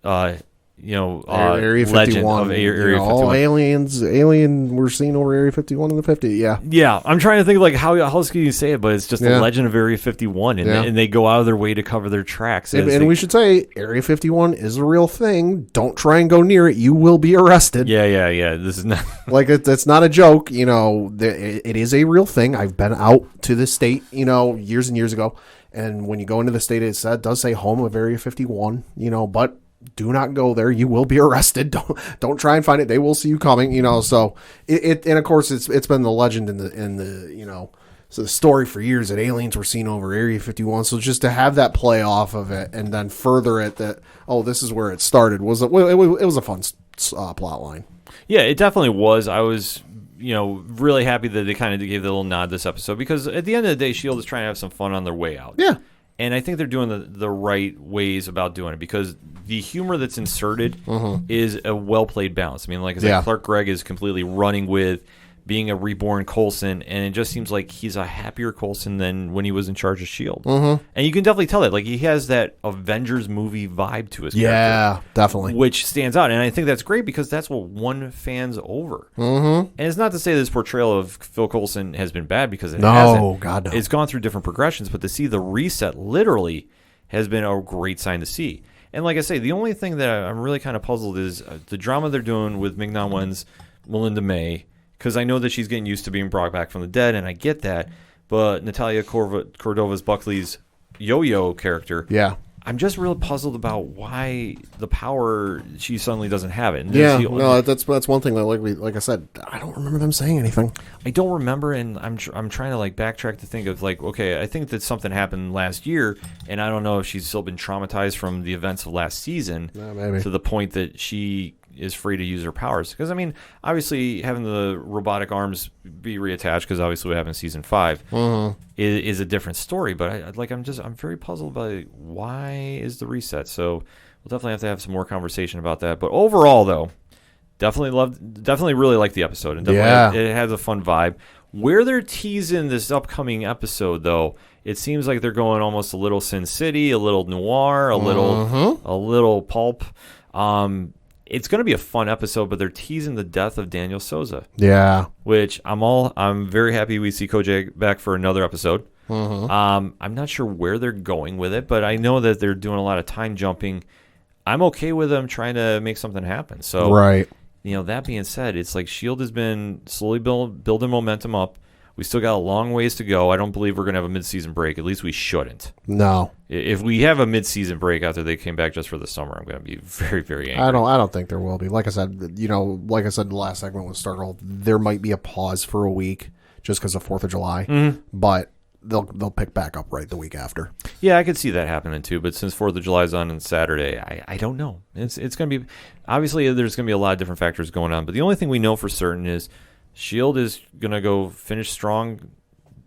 Area 51. legend of Area 51. All alien we're seeing over Area 51 in the 50. Yeah. Yeah, I'm trying to think like how else can you say it, but it's just the legend of Area 51, and they go out of their way to cover their tracks. And we should say Area 51 is a real thing. Don't try and go near it. You will be arrested. Yeah. This is not like it's not a joke. It is a real thing. I've been out to this state, years and years ago. And when you go into the state, it does say home of Area 51, but do not go there. You will be arrested. Don't try and find it. They will see you coming. So it and of course it's been the legend in the so the story for years that aliens were seen over Area 51. So just to have that play off of it and then further it that this is where it started it was a fun plot line. Yeah, it definitely was. I was really happy that they kind of gave the little nod this episode, because at the end of the day, S.H.I.E.L.D. is trying to have some fun on their way out. Yeah. And I think they're doing the right ways about doing it, because the humor that's inserted is a well-played balance. I mean, like I said, Clark Gregg is completely running with being a reborn Coulson, and it just seems like he's a happier Coulson than when he was in charge of S.H.I.E.L.D. And you can definitely tell that. Like, he has that Avengers movie vibe to his character. Yeah, definitely. Which stands out, and I think that's great, because that's what won fans over. And it's not to say this portrayal of Phil Coulson has been bad, because it hasn't. No, God, no. It's gone through different progressions, but to see the reset literally has been a great sign to see. And like I say, the only thing that I'm really kind of puzzled is the drama they're doing with Ming-Na Wen's Melinda May, because I know that she's getting used to being brought back from the dead, and I get that. But Natalia Cordova's Buckley's Yo-Yo character, I'm just real puzzled about why the power, she suddenly doesn't have it. And that's one thing that like I said, I don't remember them saying anything. I don't remember, and I'm trying to backtrack to think of okay, I think that something happened last year, and I don't know if she's still been traumatized from the events of last season to the point that she is free to use her powers. Because I mean, obviously having the robotic arms be reattached, because obviously what happened in season 5 is a different story. But I'm very puzzled by why is the reset. So we'll definitely have to have some more conversation about that. But overall, though, definitely really liked the episode, and definitely it has a fun vibe. Where they're teasing this upcoming episode, though, it seems like they're going almost a little Sin City, a little noir, a little pulp. It's going to be a fun episode, but they're teasing the death of Daniel Souza. Yeah. Which I'm very happy we see Kojak back for another episode. I'm not sure where they're going with it, but I know that they're doing a lot of time jumping. I'm okay with them trying to make something happen. So, that being said, it's like S.H.I.E.L.D. has been slowly building momentum up. We still got a long ways to go. I don't believe we're going to have a mid-season break. At least we shouldn't. No. If we have a mid-season break after they came back just for the summer, I'm going to be very, very angry. I don't think there will be. Like I said, in the last segment with Stargirl, there might be a pause for a week just because of 4th of July. But they'll pick back up right the week after. Yeah, I could see that happening too. But since 4th of July is on Saturday, I don't know. It's going to be, obviously there's going to be a lot of different factors going on. But the only thing we know for certain is S.H.I.E.L.D. is going to go finish strong,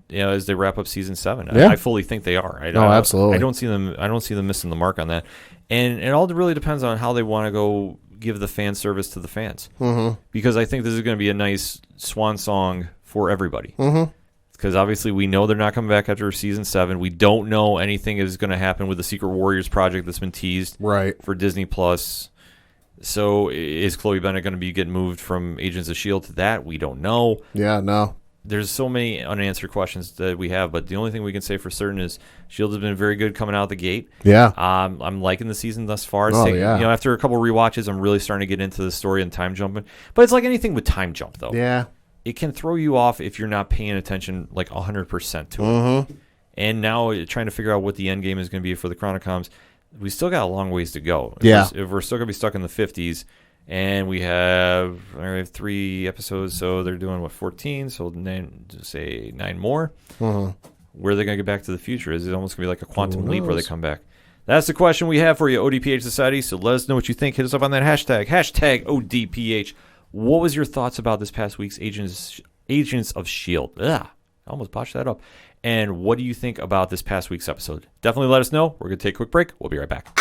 as they wrap up season 7. Yeah. I fully think they are. Absolutely. I don't see them missing the mark on that. And it all really depends on how they want to go give the fan service to the fans. Because I think this is going to be a nice swan song for everybody. Because obviously we know they're not coming back after season 7. We don't know anything is going to happen with the Secret Warriors project that's been teased for Disney Plus. So is Chloe Bennett going to be getting moved from Agents of S.H.I.E.L.D. to that? We don't know. Yeah, no. There's so many unanswered questions that we have, but the only thing we can say for certain is S.H.I.E.L.D. has been very good coming out the gate. Yeah. I'm liking the season thus far. Yeah. After a couple rewatches, I'm really starting to get into the story and time jumping. But it's like anything with time jump, though. Yeah. It can throw you off if you're not paying attention 100% to it. And now trying to figure out what the end game is going to be for the Chronicoms, we still got a long ways to go. If we're still going to be stuck in the 50s, and we have 3 episodes, so they're doing, 14? So say 9 more? Where are they going to get back to the future? Is it almost going to be like a quantum leap where they come back? That's the question we have for you, ODPH Society. So let us know what you think. Hit us up on that hashtag ODPH. What was your thoughts about this past week's Agents of S.H.I.E.L.D.? I almost botched that up. And what do you think about this past week's episode? Definitely let us know. We're going to take a quick break. We'll be right back.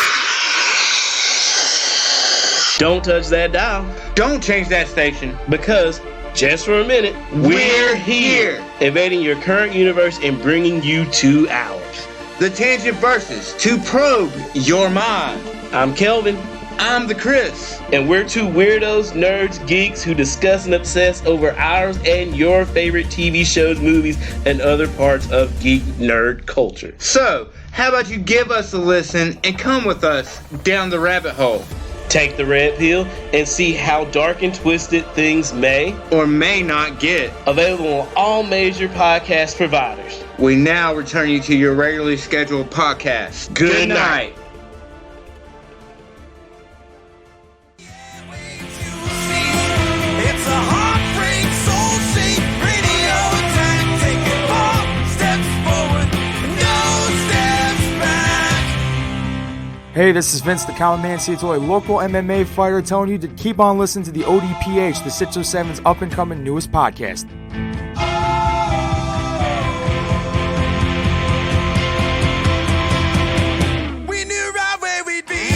Don't touch that dial. Don't change that station. Because, just for a minute, we're here. Invading your current universe and bringing you to ours. The Tangent Versus, to probe your mind. I'm Kelvin. I'm the Chris. And we're 2 weirdos, nerds, geeks who discuss and obsess over ours and your favorite TV shows, movies, and other parts of geek nerd culture. So, how about you give us a listen and come with us down the rabbit hole? Take the red pill and see how dark and twisted things may or may not get. Available on all major podcast providers. We now return you to your regularly scheduled podcast. Good night. Hey, this is Vince the Common Man Seattle, a local MMA fighter, telling you to keep on listening to the ODPH, the 607's up-and-coming newest podcast. We knew right where we'd be,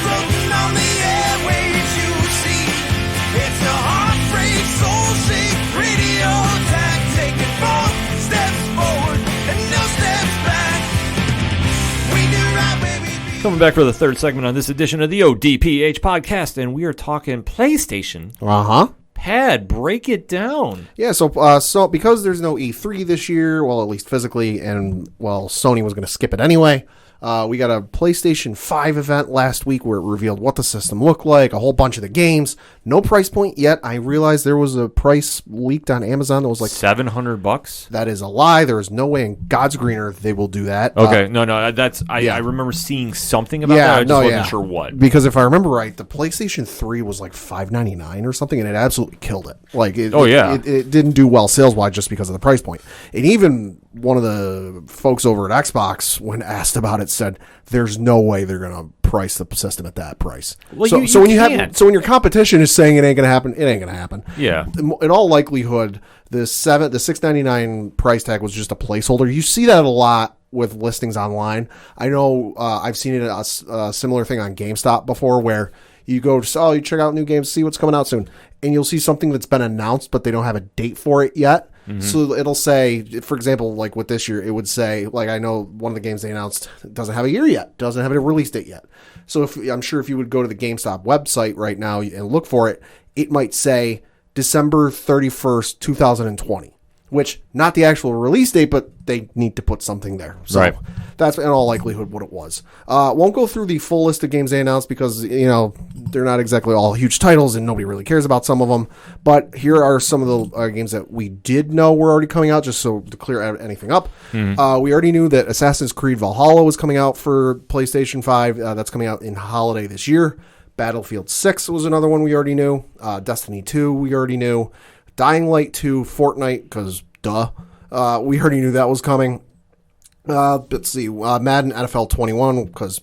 floating on the airwaves, you see. It's a heartbreak, soul-shaped radio attack, taking 4 steps forward and no steps back. We knew right where we'd be. Coming back for the third segment on this edition of the ODPH podcast, and we are talking PlayStation. Pad, break it down. Yeah, so because there's no E3 this year, well, at least physically, and, well, Sony was going to skip it anyway, we got a PlayStation 5 event last week where it revealed what the system looked like, a whole bunch of the games. No price point yet. I realized there was a price leaked on Amazon that was like $700. That is a lie. There is no way in God's greener they will do that. Okay, I remember seeing something about that. I just wasn't sure what. Because if I remember right, the PlayStation 3 was like $599 or something, and it absolutely killed it. Like, it didn't do well sales-wise just because of the price point. And even one of the folks over at Xbox, when asked about it, said there's no way they're going to price the system at that price. Well, so when your competition is saying it ain't going to happen, it ain't going to happen. Yeah. In all likelihood, the $699 price tag was just a placeholder. You see that a lot with listings online. I know I've seen it a similar thing on GameStop before, where you go you check out new games, see what's coming out soon, and you'll see something that's been announced, but they don't have a date for it yet. Mm-hmm. So it'll say, for example, like with this year, it would say, like, I know one of the games they announced doesn't have a year yet, doesn't have a release date yet. So I'm sure if you would go to the GameStop website right now and look for it, it might say December 31st, 2020. Which, not the actual release date, but they need to put something there. So right. That's in all likelihood what it was. Won't go through the full list of games they announced because, they're not exactly all huge titles and nobody really cares about some of them. But here are some of the games that we did know were already coming out, just so to clear anything up. Mm-hmm. We already knew that Assassin's Creed Valhalla was coming out for PlayStation 5. That's coming out in holiday this year. Battlefield 6 was another one we already knew. Destiny 2 we already knew. Dying Light 2, Fortnite, because duh. We already knew that was coming. Let's see. Madden NFL 21, because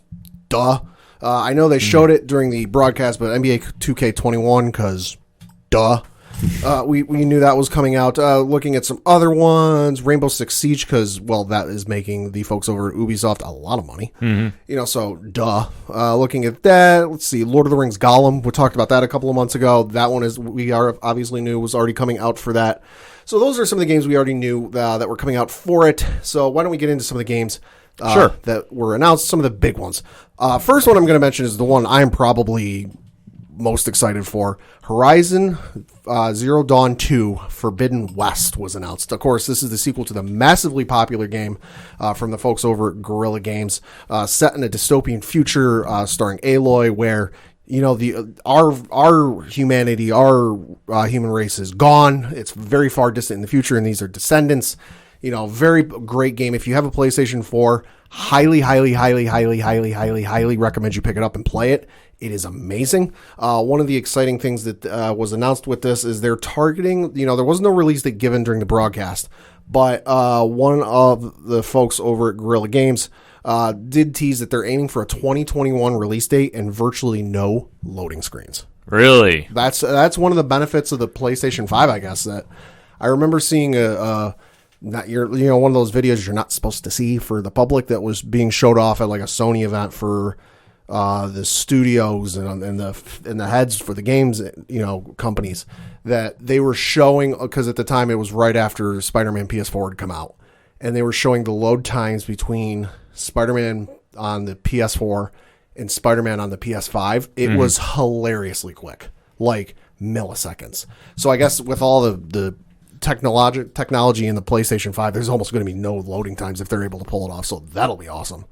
duh. I know they showed it during the broadcast, but NBA 2K21, because duh. We knew that was coming out. Looking at some other ones, Rainbow Six Siege, because, well, that is making the folks over at Ubisoft a lot of money. Mm-hmm. So duh. Looking at that, let's see, Lord of the Rings Gollum. We talked about that a couple of months ago. That one obviously knew was already coming out for that. So those are some of the games we already knew that were coming out for it. So why don't we get into some of the games that were announced, some of the big ones. First one I'm going to mention is the one I'm probably most excited for. Horizon Zero Dawn 2 Forbidden West was announced. Of course, this is the sequel to the massively popular game from the folks over at Guerrilla Games, set in a dystopian future starring Aloy, where our humanity, our human race is gone. It's very far distant in the future, and these are descendants. Very great game. If you have a PlayStation 4, highly recommend you pick it up and play it. It is amazing. One of the exciting things that was announced with this is they're targeting, there was no release date given during the broadcast, but one of the folks over at Guerrilla Games did tease that they're aiming for a 2021 release date and virtually no loading screens. Really? That's one of the benefits of the PlayStation 5, I guess, that I remember seeing one of those videos you're not supposed to see for the public that was being showed off at like a Sony event for the studios and the heads for the games, companies, that they were showing, because at the time it was right after Spider-Man PS4 had come out, and they were showing the load times between Spider-Man on the PS4 and Spider-Man on the PS5. It was hilariously quick, like milliseconds. So I guess with all the technology in the PlayStation 5, there's almost going to be no loading times if they're able to pull it off. So that'll be awesome.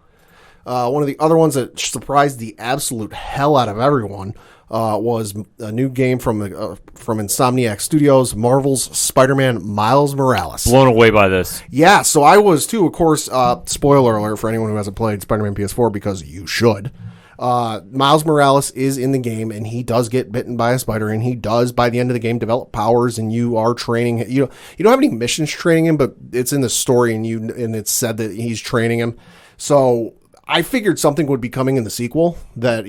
One of the other ones that surprised the absolute hell out of everyone was a new game from Insomniac Studios, Marvel's Spider-Man Miles Morales. Blown away by this. Yeah, so I was too. Of course, spoiler alert for anyone who hasn't played Spider-Man PS4, because you should. Miles Morales is in the game, and he does get bitten by a spider, and he does, by the end of the game, develop powers, and you are training. You don't have any missions training him, but it's in the story, and it's said that he's training him. So I figured something would be coming in the sequel that,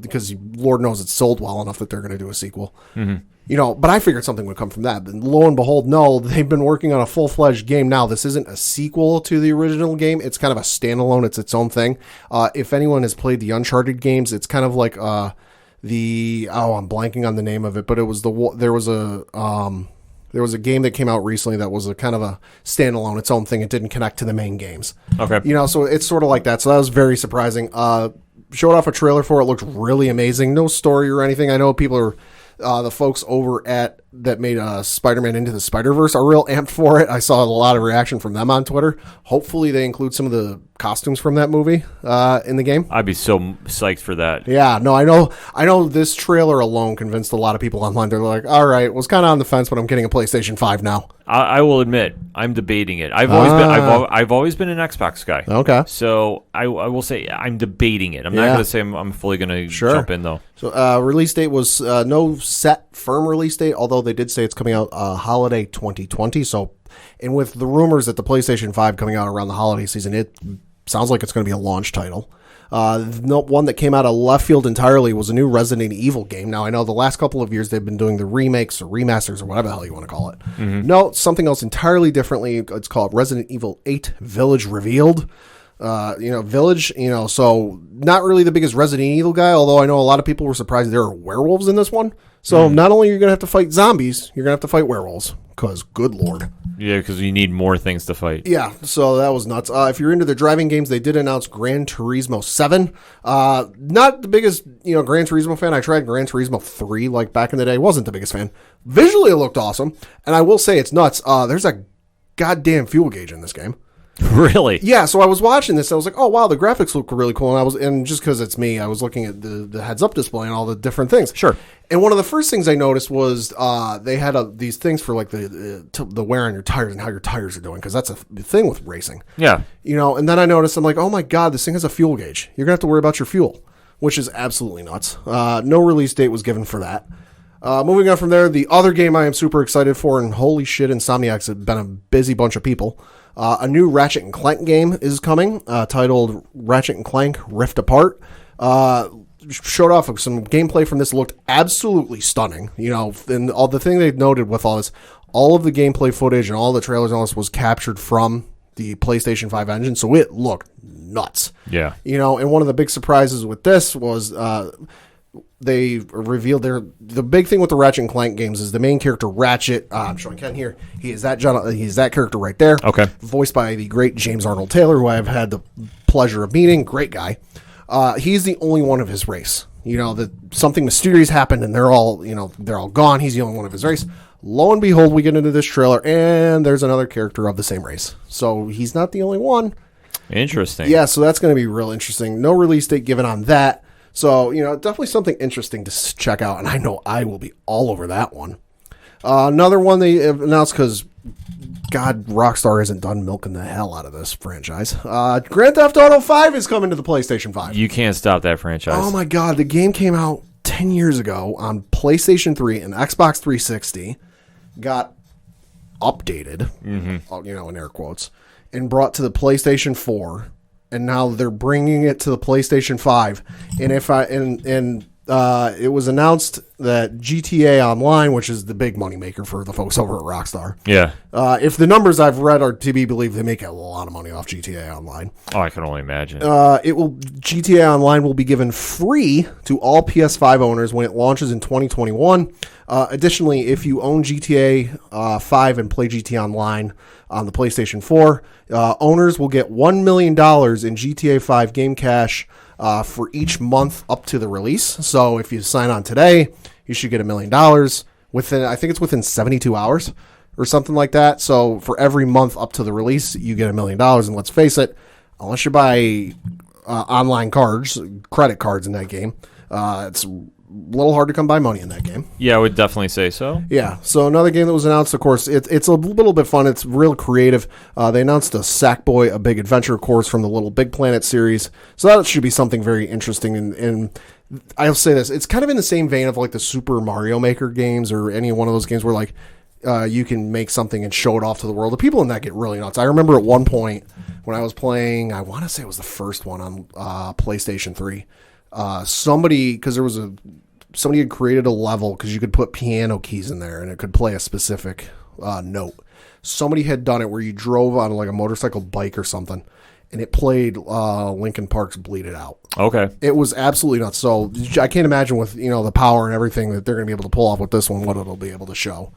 because Lord knows it's sold well enough that they're going to do a sequel. Mm-hmm. But I figured something would come from that. And lo and behold, no, they've been working on a full-fledged game now. This isn't a sequel to the original game. It's kind of a standalone. It's its own thing. If anyone has played the Uncharted games, it's kind of like I'm blanking on the name of it, but there was a game that came out recently that was a kind of a standalone, its own thing. It didn't connect to the main games. Okay. So it's sort of like that. So that was very surprising. Showed off a trailer for it. Looked really amazing. No story or anything. I know people are, the folks over at that made Spider-Man Into the Spider-Verse are real amped for it. I saw a lot of reaction from them on Twitter. Hopefully they include some of the costumes from that movie in the game. I'd be so psyched for that. Yeah, no, I know this trailer alone convinced a lot of people online. They're like, all right, was kind of on the fence, but I'm getting a PlayStation 5 now. I will admit, I'm debating it. I've always been an Xbox guy. Okay. So I will say I'm debating it. I'm not going to say I'm fully going to jump in, though. So release date was no set firm release date, although they did say it's coming out holiday 2020. So, and with the rumors that the PlayStation 5 coming out around the holiday season, it sounds like it's going to be a launch title. One that came out of left field entirely was a new Resident Evil game. Now, I know the last couple of years they've been doing the remakes or remasters or whatever the hell you want to call it. Mm-hmm. No, something else entirely differently. It's called Resident Evil 8 Village Revealed. Village, so not really the biggest Resident Evil guy, although I know a lot of people were surprised there are werewolves in this one. So not only are you going to have to fight zombies, you're going to have to fight werewolves. Because, good lord. Yeah, because you need more things to fight. Yeah, so that was nuts. If you're into the driving games, they did announce Gran Turismo 7. Not the biggest, Gran Turismo fan. I tried Gran Turismo 3, back in the day. Wasn't the biggest fan. Visually, it looked awesome. And I will say it's nuts. There's a goddamn fuel gauge in this game. Really? Yeah, so I was watching this, and I was like, oh, wow, the graphics look really cool. And just because it's me, I was looking at the heads-up display and all the different things. Sure. And one of the first things I noticed was they had these things for, the wear on your tires and how your tires are doing, because that's a thing with racing. Yeah. And then I noticed, I'm like, oh, my God, this thing has a fuel gauge. You're going to have to worry about your fuel, which is absolutely nuts. No release date was given for that. Moving on from there, the other game I am super excited for, and holy shit, Insomniacs have been a busy bunch of people. A new Ratchet & Clank game is coming, titled Ratchet & Clank Rift Apart. Showed off some gameplay from this. Looked absolutely stunning. And all the thing they noted with all this, all of the gameplay footage and all the trailers and all this was captured from the PlayStation 5 engine, so it looked nuts. Yeah. And one of the big surprises with this was they revealed the big thing with the Ratchet and Clank games is the main character Ratchet. I'm showing Ken here. He's that character right there. Okay. Voiced by the great James Arnold Taylor, who I've had the pleasure of meeting. Great guy. He's the only one of his race. That something mysterious happened and they're all gone. He's the only one of his race. Lo and behold, we get into this trailer and there's another character of the same race. So he's not the only one. Interesting. Yeah, so that's going to be real interesting. No release date given on that. So, definitely something interesting to check out, and I know I will be all over that one. Another one they announced, because, God, Rockstar isn't done milking the hell out of this franchise. Grand Theft Auto 5 is coming to the PlayStation 5. You can't stop that franchise. Oh, my God. The game came out 10 years ago on PlayStation 3 and Xbox 360, got updated, in air quotes, and brought to the PlayStation 4. And now they're bringing it to the PlayStation 5. And it was announced that GTA Online, which is the big moneymaker for the folks over at Rockstar. Yeah. If the numbers I've read are to be believed, they make a lot of money off GTA Online. Oh, I can only imagine. GTA Online will be given free to all PS5 owners when it launches in 2021. Additionally, if you own GTA 5 and play GTA Online on the PlayStation 4, owners will get $1 million in GTA 5 game cash for each month up to the release. So if you sign on today, you should get $1 million within 72 hours or something like that. So for every month up to the release, you get $1 million. And let's face it, unless you buy online cards, credit cards in that game, it's a little hard to come by money in that game. Yeah, I would definitely say so. Yeah. So another game that was announced, of course, it's a little bit fun. It's real creative. They announced a Sackboy: A Big Adventure course from the Little Big Planet series. So that should be something very interesting. And I'll say this, it's kind of in the same vein of the Super Mario Maker games or any one of those games where you can make something and show it off to the world. The people in that get really nuts. I remember at one point when I was playing, I want to say it was the first one on PlayStation 3. Somebody had created a level because you could put piano keys in there and it could play a specific note. Somebody had done it where you drove on like a motorcycle bike or something, and it played Linkin Park's "Bleed It Out." Okay. It was absolutely nuts. So I can't imagine with the power and everything that they're going to be able to pull off with this one, what it'll be able to show.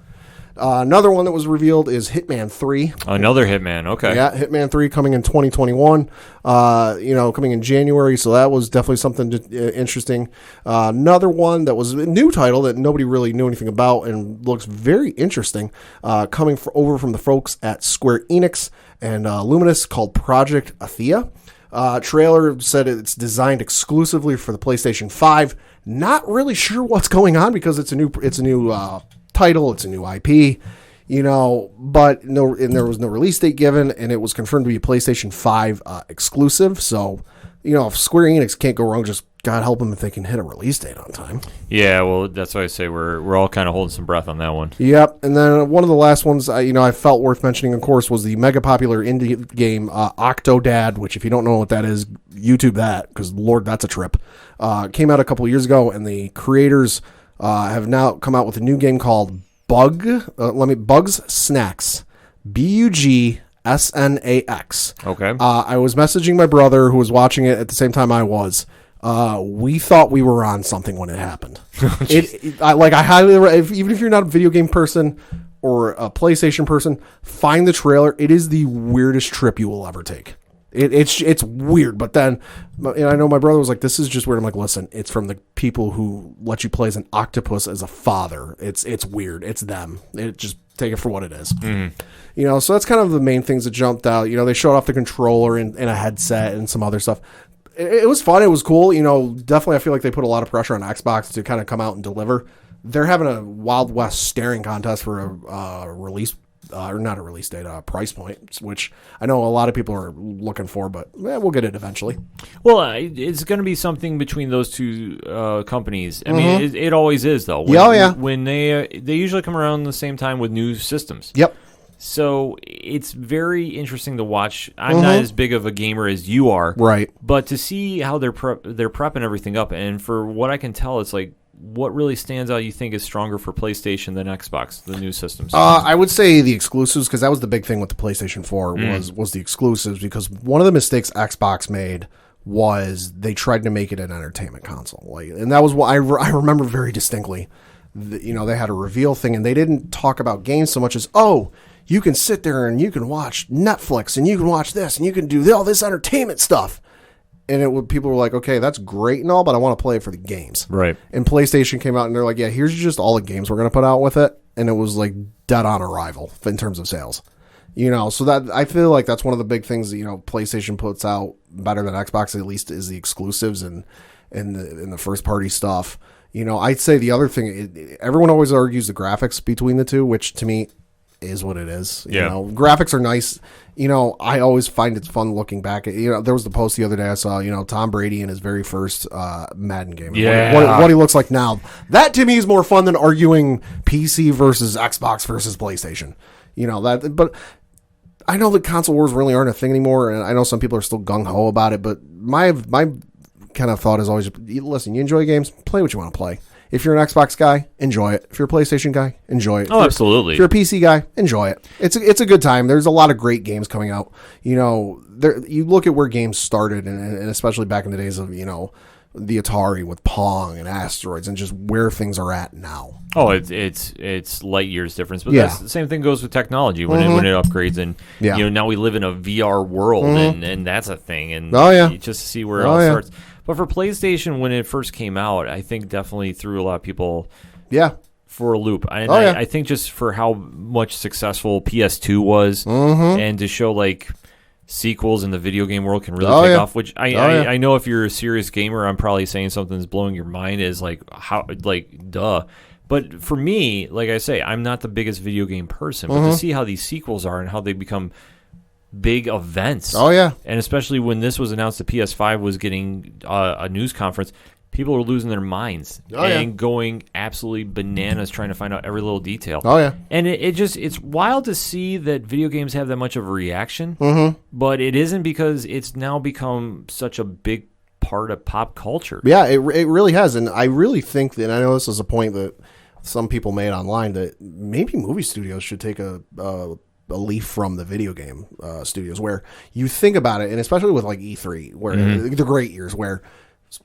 Another one that was revealed is Hitman 3. Another Hitman, okay. Yeah, Hitman 3 coming in 2021, coming in January, so that was definitely something interesting. Another one that was a new title that nobody really knew anything about and looks very interesting, coming over from the folks at Square Enix and Luminous, called Project Athea. Trailer said it's designed exclusively for the PlayStation 5. Not really sure what's going on because it's a new title, it's a new IP, but there was no release date given, and it was confirmed to be a PlayStation 5 exclusive. So, if Square Enix can't go wrong, just God help them if they can hit a release date on time. Yeah, well, that's why I say we're all kind of holding some breath on that one. Yep, and then one of the last ones I felt worth mentioning, of course, was the mega popular indie game Octodad, which if you don't know what that is, YouTube that, because Lord, that's a trip. Came out a couple years ago, and the creators have now come out with a new game called Bugs Snacks, BUGSNAX. Okay. I was messaging my brother who was watching it at the same time I was. We thought we were on something when it happened. I highly, even if you're not a video game person or a PlayStation person, find the trailer. It is the weirdest trip you will ever take. It's weird, but then I know my brother was like, "This is just weird." I'm like, "Listen, it's from the people who let you play as an octopus as a father. It's weird. It's them. Just take it for what it is." Mm-hmm. So that's kind of the main things that jumped out. They showed off the controller and a headset and some other stuff. It was fun. It was cool. Definitely, I feel like they put a lot of pressure on Xbox to kind of come out and deliver. They're having a Wild West staring contest for a release. Or not a release date, price point, which I know a lot of people are looking for, but we'll get it eventually. Well, it's going to be something between those two companies. I mean, it always is, though. When they usually come around the same time with new systems. Yep. So it's very interesting to watch. I'm not as big of a gamer as you are, right? But to see how they're prepping everything up, and for what I can tell, it's like, what really stands out you think is stronger for PlayStation than Xbox, the new systems? I would say the exclusives, because that was the big thing with the PlayStation 4 was the exclusives, because one of the mistakes Xbox made was they tried to make it an entertainment console. And that was what I remember very distinctly. They had a reveal thing, and they didn't talk about games so much as, you can sit there and you can watch Netflix, and you can watch this, and you can do all this entertainment stuff. And people were like, okay, that's great and all, but I want to play it for the games. Right. And PlayStation came out and they're like, yeah, here's just all the games we're going to put out with it. And it was like dead on arrival in terms of sales. So that I feel like that's one of the big things that, PlayStation puts out better than Xbox, at least, is the exclusives and the first party stuff. I'd say the other thing, everyone always argues the graphics between the two, which to me is what it is. Graphics are nice. I always find it's fun looking back at, there was the post the other day I saw, Tom Brady in his very first Madden game. Yeah. What he looks like now. That to me is more fun than arguing PC versus Xbox versus PlayStation. But I know that console wars really aren't a thing anymore, and I know some people are still gung-ho about it, but my kind of thought is always, listen, you enjoy games, play what you want to play. If you're an Xbox guy, enjoy it. If you're a PlayStation guy, enjoy it. Absolutely. If you're a PC guy, enjoy it. It's a good time. There's a lot of great games coming out. You look at where games started, and especially back in the days of, the Atari with Pong and Asteroids, and just where things are at now. Oh, it's light years difference, but that's the same thing goes with technology when it upgrades, and now we live in a VR world, and that's a thing, and just to see where it all starts. But for PlayStation, when it first came out, I think definitely threw a lot of people for a loop. And I think just for how much successful PS2 was, and to show sequels in the video game world can really take off, which I know if you're a serious gamer, I'm probably saying something that's blowing your mind is duh. But for me, like I say, I'm not the biggest video game person, but to see how these sequels are and how they become big events. And especially when this was announced, the PS5 was getting a news conference. people are losing their minds and going absolutely bananas trying to find out every little detail. Oh, yeah. And it's wild to see that video games have that much of a reaction, but it isn't because it's now become such a big part of pop culture. Yeah, it really has. And I really think that, and I know this is a point that some people made online, that maybe movie studios should take a leaf from the video game studios, where you think about it, and especially with like E3, where the great years where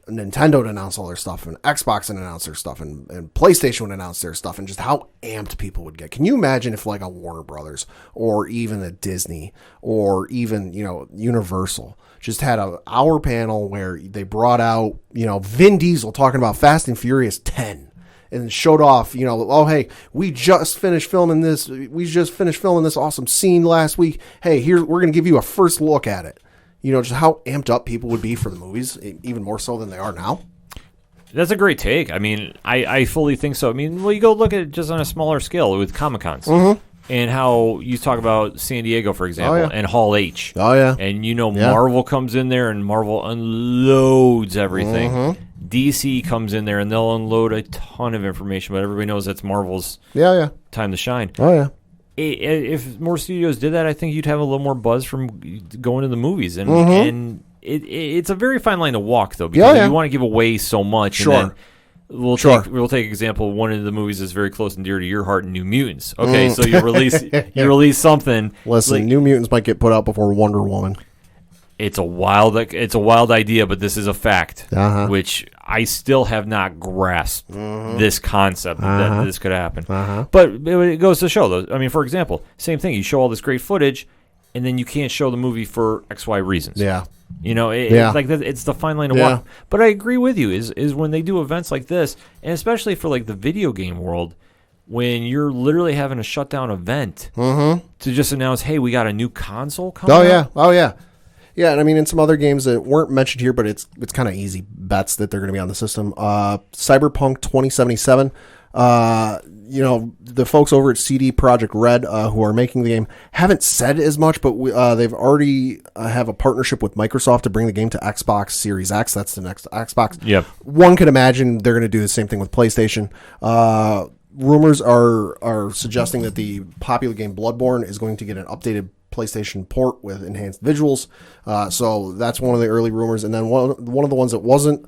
Nintendo would announce all their stuff, and Xbox would announce their stuff, and PlayStation would announce their stuff, and just how amped people would get. Can you imagine if like a Warner Brothers or even a Disney or even, Universal just had an hour panel where they brought out, Vin Diesel talking about Fast and Furious 10 and showed off, oh, hey, we just finished filming this awesome scene last week. Hey, we're going to give you a first look at it. Just how amped up people would be for the movies, even more so than they are now. That's a great take. I mean, I fully think so. I mean, well, you go look at it just on a smaller scale with Comic-Cons. And how you talk about San Diego, for example, and Hall H. Oh, yeah. And Marvel comes in there and Marvel unloads everything. DC comes in there and they'll unload a ton of information, but everybody knows that's Marvel's time to shine. Oh, yeah. If more studios did that, I think you'd have a little more buzz from going to the movies. And it's a very fine line to walk, though, because you want to give away so much. Sure. And then we'll take example. One of the movies that's very close and dear to your heart, New Mutants. Okay, so you release something. Listen, New Mutants might get put out before Wonder Woman. It's a wild idea, but this is a fact, which I still have not grasped this concept that this could happen. But it goes to show, though. I mean, for example, same thing. You show all this great footage, and then you can't show the movie for XY reasons. Yeah. It's like it's the fine line to walk. But I agree with you. Is when they do events like this, and especially for like the video game world, when you're literally having a shutdown event to just announce, hey, we got a new console coming out. Oh, yeah. Yeah, and I mean, in some other games that weren't mentioned here, but it's kind of easy bets that they're going to be on the system. Cyberpunk 2077. The folks over at CD Projekt Red, who are making the game, haven't said as much, but they've already have a partnership with Microsoft to bring the game to Xbox Series X. That's the next Xbox. Yep. One could imagine they're going to do the same thing with PlayStation. Rumors are suggesting that the popular game Bloodborne is going to get an updated PlayStation port with enhanced visuals. So that's one of the early rumors. And then one of the ones that wasn't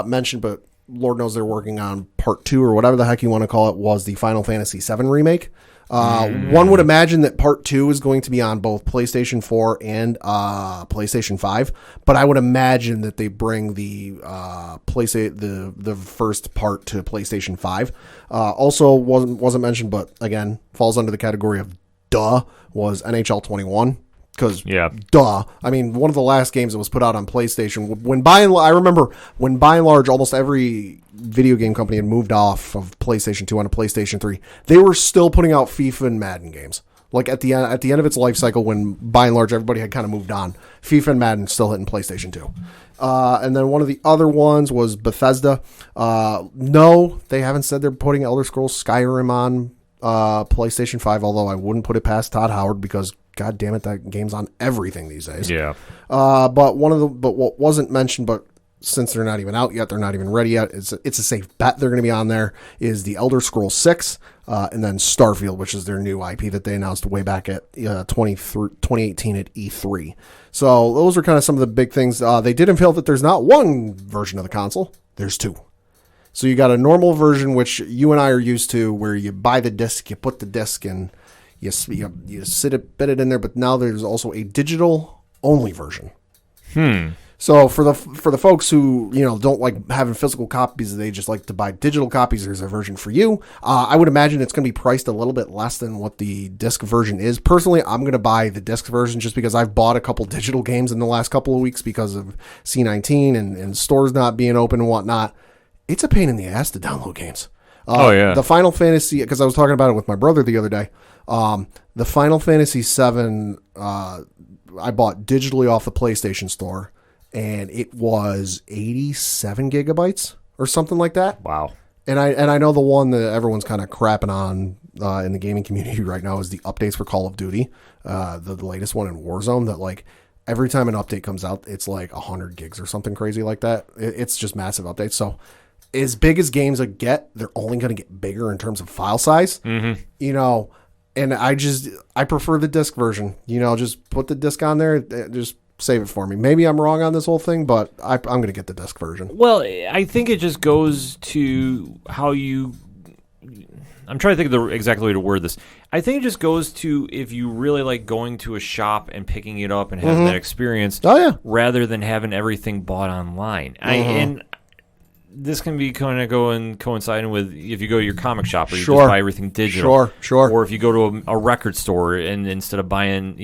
mentioned, but Lord knows they're working on part 2 or whatever the heck you want to call it, was the Final Fantasy VII remake. One would imagine that part 2 is going to be on both PlayStation 4 and PlayStation 5, but I would imagine that they bring the the first part to PlayStation 5. Also wasn't mentioned, but again falls under the category of was NHL 21. Because, I mean, one of the last games that was put out on PlayStation, I remember when by and large almost every video game company had moved off of PlayStation 2 onto PlayStation 3, they were still putting out FIFA and Madden games. Like at the end of its life cycle, when by and large everybody had kind of moved on, FIFA and Madden still hitting PlayStation 2. And then one of the other ones was Bethesda. No, they haven't said they're putting Elder Scrolls Skyrim on PlayStation 5, although I wouldn't put it past Todd Howard, because God damn it, that game's on everything these days. Yeah. But what wasn't mentioned, but since they're not even out yet, they're not even ready yet, it's a safe bet they're going to be on there, is the Elder Scrolls 6, and then Starfield, which is their new IP that they announced way back at 2018 at E3. So those are kind of some of the big things. They did unveil that there's not one version of the console, there's 2. So you got a normal version, which you and I are used to, where you buy the disc, you put the disc in, you bit it in there, but now there's also a digital only version. So for the folks who don't like having physical copies, they just like to buy digital copies, there's a version for you. I would imagine it's going to be priced a little bit less than what the disc version is. Personally, I'm going to buy the disc version just because I've bought a couple digital games in the last couple of weeks because of C19 and stores not being open and whatnot. It's a pain in the ass to download games. The Final Fantasy, because I was talking about it with my brother the other day. The Final Fantasy VII, I bought digitally off the PlayStation Store, and it was 87 gigabytes or something like that. Wow. And I know the one that everyone's kind of crapping on in the gaming community right now is the updates for Call of Duty, the latest one in Warzone, that like Every time an update comes out, it's like 100 gigs or something crazy like that. It's just massive updates. So as big as games get, they're only going to get bigger in terms of file size. Mm-hmm. You know, and I prefer the disc version. You know, just put the disc on there, just save it for me. Maybe I'm wrong on this whole thing, but I'm going to get the disc version. Well, I think it just goes to how you... I'm trying to think of the exact way to word this. I think it just goes to if you really like going to a shop and picking it up and having that experience, rather than having everything bought online. And this can be kind of coinciding with if you go to your comic shop or you just buy everything digital. Sure. Or if you go to a record store and instead of buying,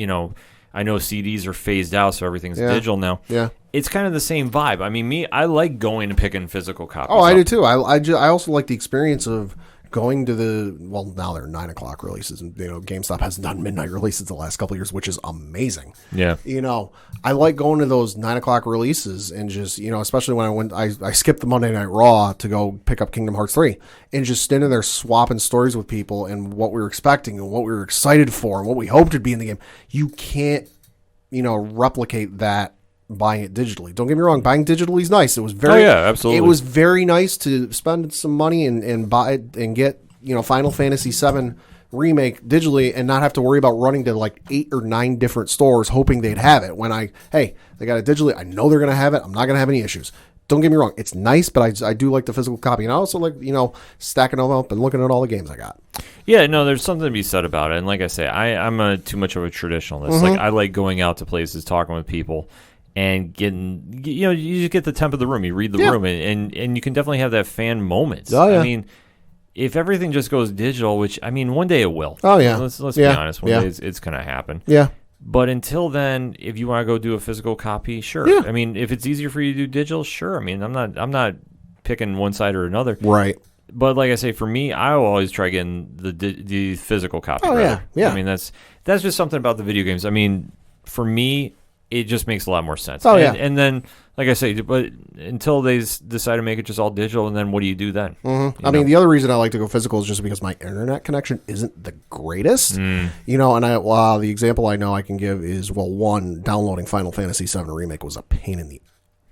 I know CDs are phased out, so everything's digital now. Yeah. It's kind of the same vibe. I mean, I like going and picking physical copies. Oh, I do too. I also like the experience of going to now they're 9 o'clock releases, and GameStop hasn't done midnight releases the last couple of years, which is amazing. Yeah. I like going to those 9 o'clock releases and just, especially when I skipped the Monday Night Raw to go pick up Kingdom Hearts 3 and just standing there swapping stories with people and what we were expecting and what we were excited for and what we hoped would be in the game. You can't, replicate that buying it digitally. Don't get me wrong, buying digitally is nice. It was very absolutely. It was very nice to spend some money and buy it and get, Final Fantasy VII Remake digitally and not have to worry about running to like 8 or 9 different stores hoping they'd have it. When they got it digitally, I know they're going to have it. I'm not going to have any issues. Don't get me wrong, it's nice, but I do like the physical copy. And I also like, stacking them up and looking at all the games I got. Yeah, no, there's something to be said about it. And like I say, I'm too much of a traditionalist. Like I like going out to places, talking with people, and getting, you just get the temp of the room. You read the room, and you can definitely have that fan moment. Oh, yeah. I mean, if everything just goes digital, which, I mean, one day it will. Oh, yeah. Let's be honest. One day it's going to happen. Yeah. But until then, if you want to go do a physical copy, sure. Yeah. I mean, if it's easier for you to do digital, sure. I mean, I'm not picking one side or another. Right. But like I say, for me, I will always try getting the physical copy. Oh, rather. yeah. I mean, that's just something about the video games. I mean, for me, it just makes a lot more sense. Oh, and then, like I say, but until they decide to make it just all digital, and then what do you do then? Mm-hmm. I mean, the other reason I like to go physical is just because my internet connection isn't the greatest. And the example I know I can give is, one, downloading Final Fantasy VII Remake was a pain in the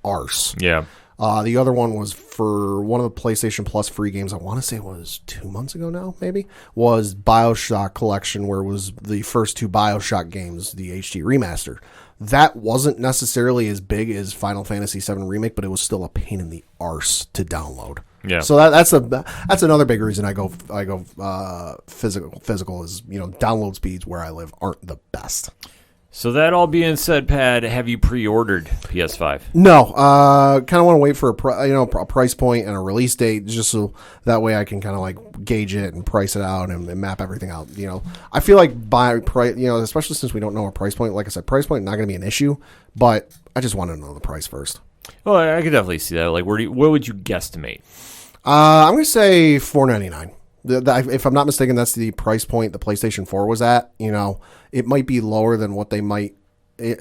arse. Yeah. The other one was for one of the PlayStation Plus free games, I want to say it was 2 months ago now, maybe, was BioShock Collection, where it was the first 2 BioShock games, the HD remaster. That wasn't necessarily as big as Final Fantasy VII Remake, but it was still a pain in the arse to download. Yeah. So that's another big reason I go physical is, download speeds where I live aren't the best. So that all being said, Pad, have you pre-ordered PS5? No, kind of want to wait for a price point and a release date, just so that way I can kind of like gauge it and price it out and map everything out. I feel like by price, especially since we don't know a price point. Like I said, price point not going to be an issue, but I just want to know the price first. Well, I could definitely see that. Like, what would you guesstimate? I'm going to say $499. If I'm not mistaken, that's the price point the PlayStation 4 was at. It might be lower than what they might,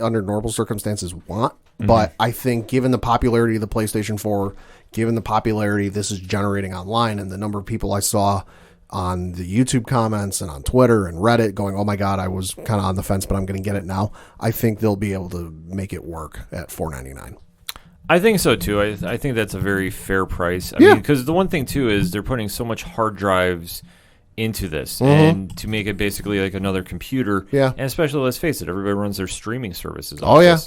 under normal circumstances, want. Mm-hmm. But I think given the popularity of the PlayStation 4, given the popularity this is generating online and the number of people I saw on the YouTube comments and on Twitter and Reddit going, oh my God, I was kind of on the fence, but I'm going to get it now. I think they'll be able to make it work at $499. I think so too. I think that's a very fair price. I mean, because the one thing too is they're putting so much hard drives into this, and to make it basically like another computer. Yeah. And especially, let's face it, everybody runs their streaming services. Oh yeah.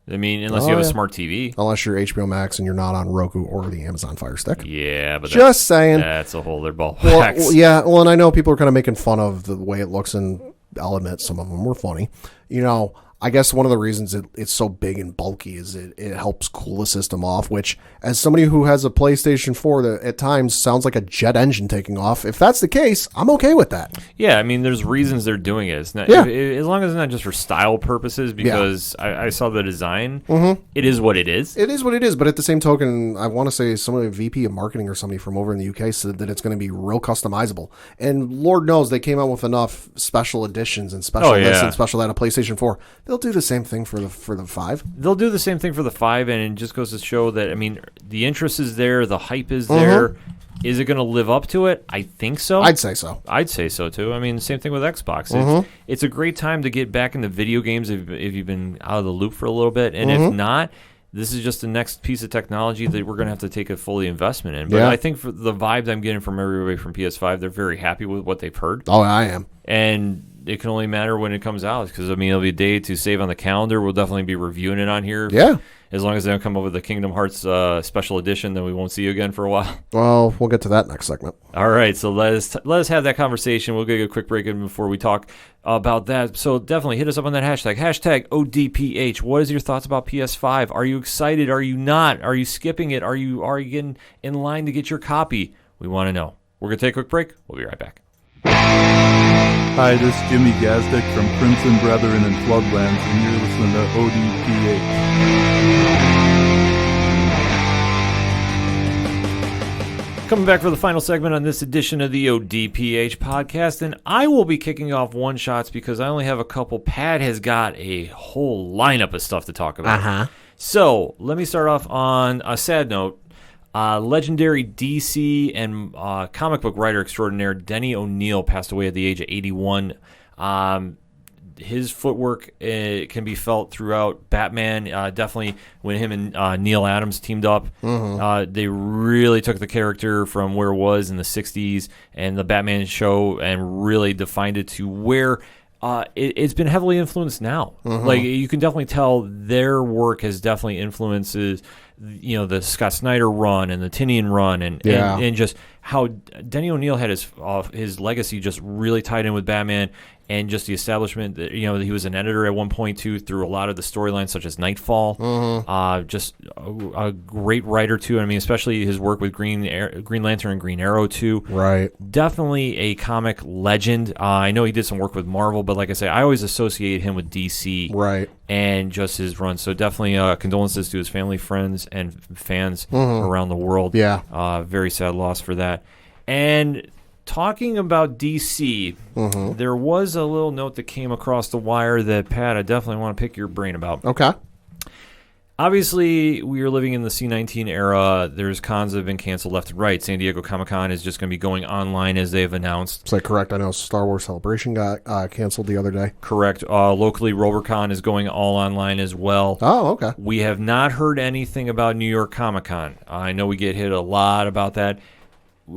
I mean, unless you have a smart TV. Unless you're HBO Max and you're not on Roku or the Amazon Fire Stick. Yeah, but just saying. That's a whole other ball. Well, and I know people are kind of making fun of the way it looks, and I'll admit some of them were funny. I guess one of the reasons it's so big and bulky is it helps cool the system off, which, as somebody who has a PlayStation 4 that at times sounds like a jet engine taking off, if that's the case, I'm okay with that. Yeah, I mean, there's reasons they're doing it. It's not, as long as it's not just for style purposes, because I saw the design. Mm-hmm. It is what it is. It is what it is, but at the same token, I want to say somebody, VP of marketing or somebody from over in the UK, said that it's going to be real customizable. And Lord knows they came out with enough special editions and special this and special that on PlayStation 4. They'll do the same thing for the 5. They'll do the same thing for the 5, and it just goes to show that, I mean, the interest is there, the hype is there. Is it going to live up to it? I think so. I'd say so. I'd say so too. I mean, same thing with Xbox. It's a great time to get back into video games if you've been out of the loop for a little bit, and if not, this is just the next piece of technology that we're going to have to take a fully investment in. But I think for the vibes I'm getting from everybody from PS5, they're very happy with what they've heard. Oh, I am. And it can only matter when it comes out because, I mean, it'll be a day to save on the calendar. We'll definitely be reviewing it on here. Yeah. As long as they don't come up with the Kingdom Hearts special edition, then we won't see you again for a while. Well, we'll get to that next segment. All right, so let us have that conversation. We'll get a quick break in before we talk about that. So definitely hit us up on that hashtag ODPH. What is your thoughts about PS5? Are you excited? Are you not? Are you skipping it? Are you getting in line to get your copy? We want to know. We're going to take a quick break. We'll be right back. Hi, this is Jimmy Gazdick from Crimson Brethren and Floodlands, and you're listening to ODPH. Coming back for the final segment on this edition of the ODPH podcast, and I will be kicking off one-shots because I only have a couple. Pat has got a whole lineup of stuff to talk about. So let me start off on a sad note. Legendary DC and comic book writer extraordinaire Denny O'Neil passed away at the age of 81. His footwork can be felt throughout Batman. Definitely when him and Neil Adams teamed up, they really took the character from where it was in the 60s and the Batman show and really defined it to where it's been heavily influenced now. Like, you can definitely tell their work has definitely influences, the Scott Snyder run and the Tynion run, and just how Denny O'Neil had his legacy just really tied in with Batman, and just the establishment that, he was an editor at one point too, through a lot of the storylines such as Nightfall. Just a great writer too. I mean, especially his work with Green Lantern and Green Arrow too. Right. Definitely a comic legend. I know he did some work with Marvel, but like I say, I always associate him with DC. Right. And just his run. So definitely condolences to his family, friends, and fans around the world. Yeah. Very sad loss for that. And talking about DC, there was a little note that came across the wire that, Pat, I definitely want to pick your brain about. Okay. Obviously, we are living in the C-19 era. There's cons that have been canceled left and right. San Diego Comic-Con is just going to be going online, as they've announced. Is that correct? I know Star Wars Celebration got canceled the other day. Correct. Locally, RoverCon is going all online as well. Oh, okay. We have not heard anything about New York Comic-Con. I know we get hit a lot about that.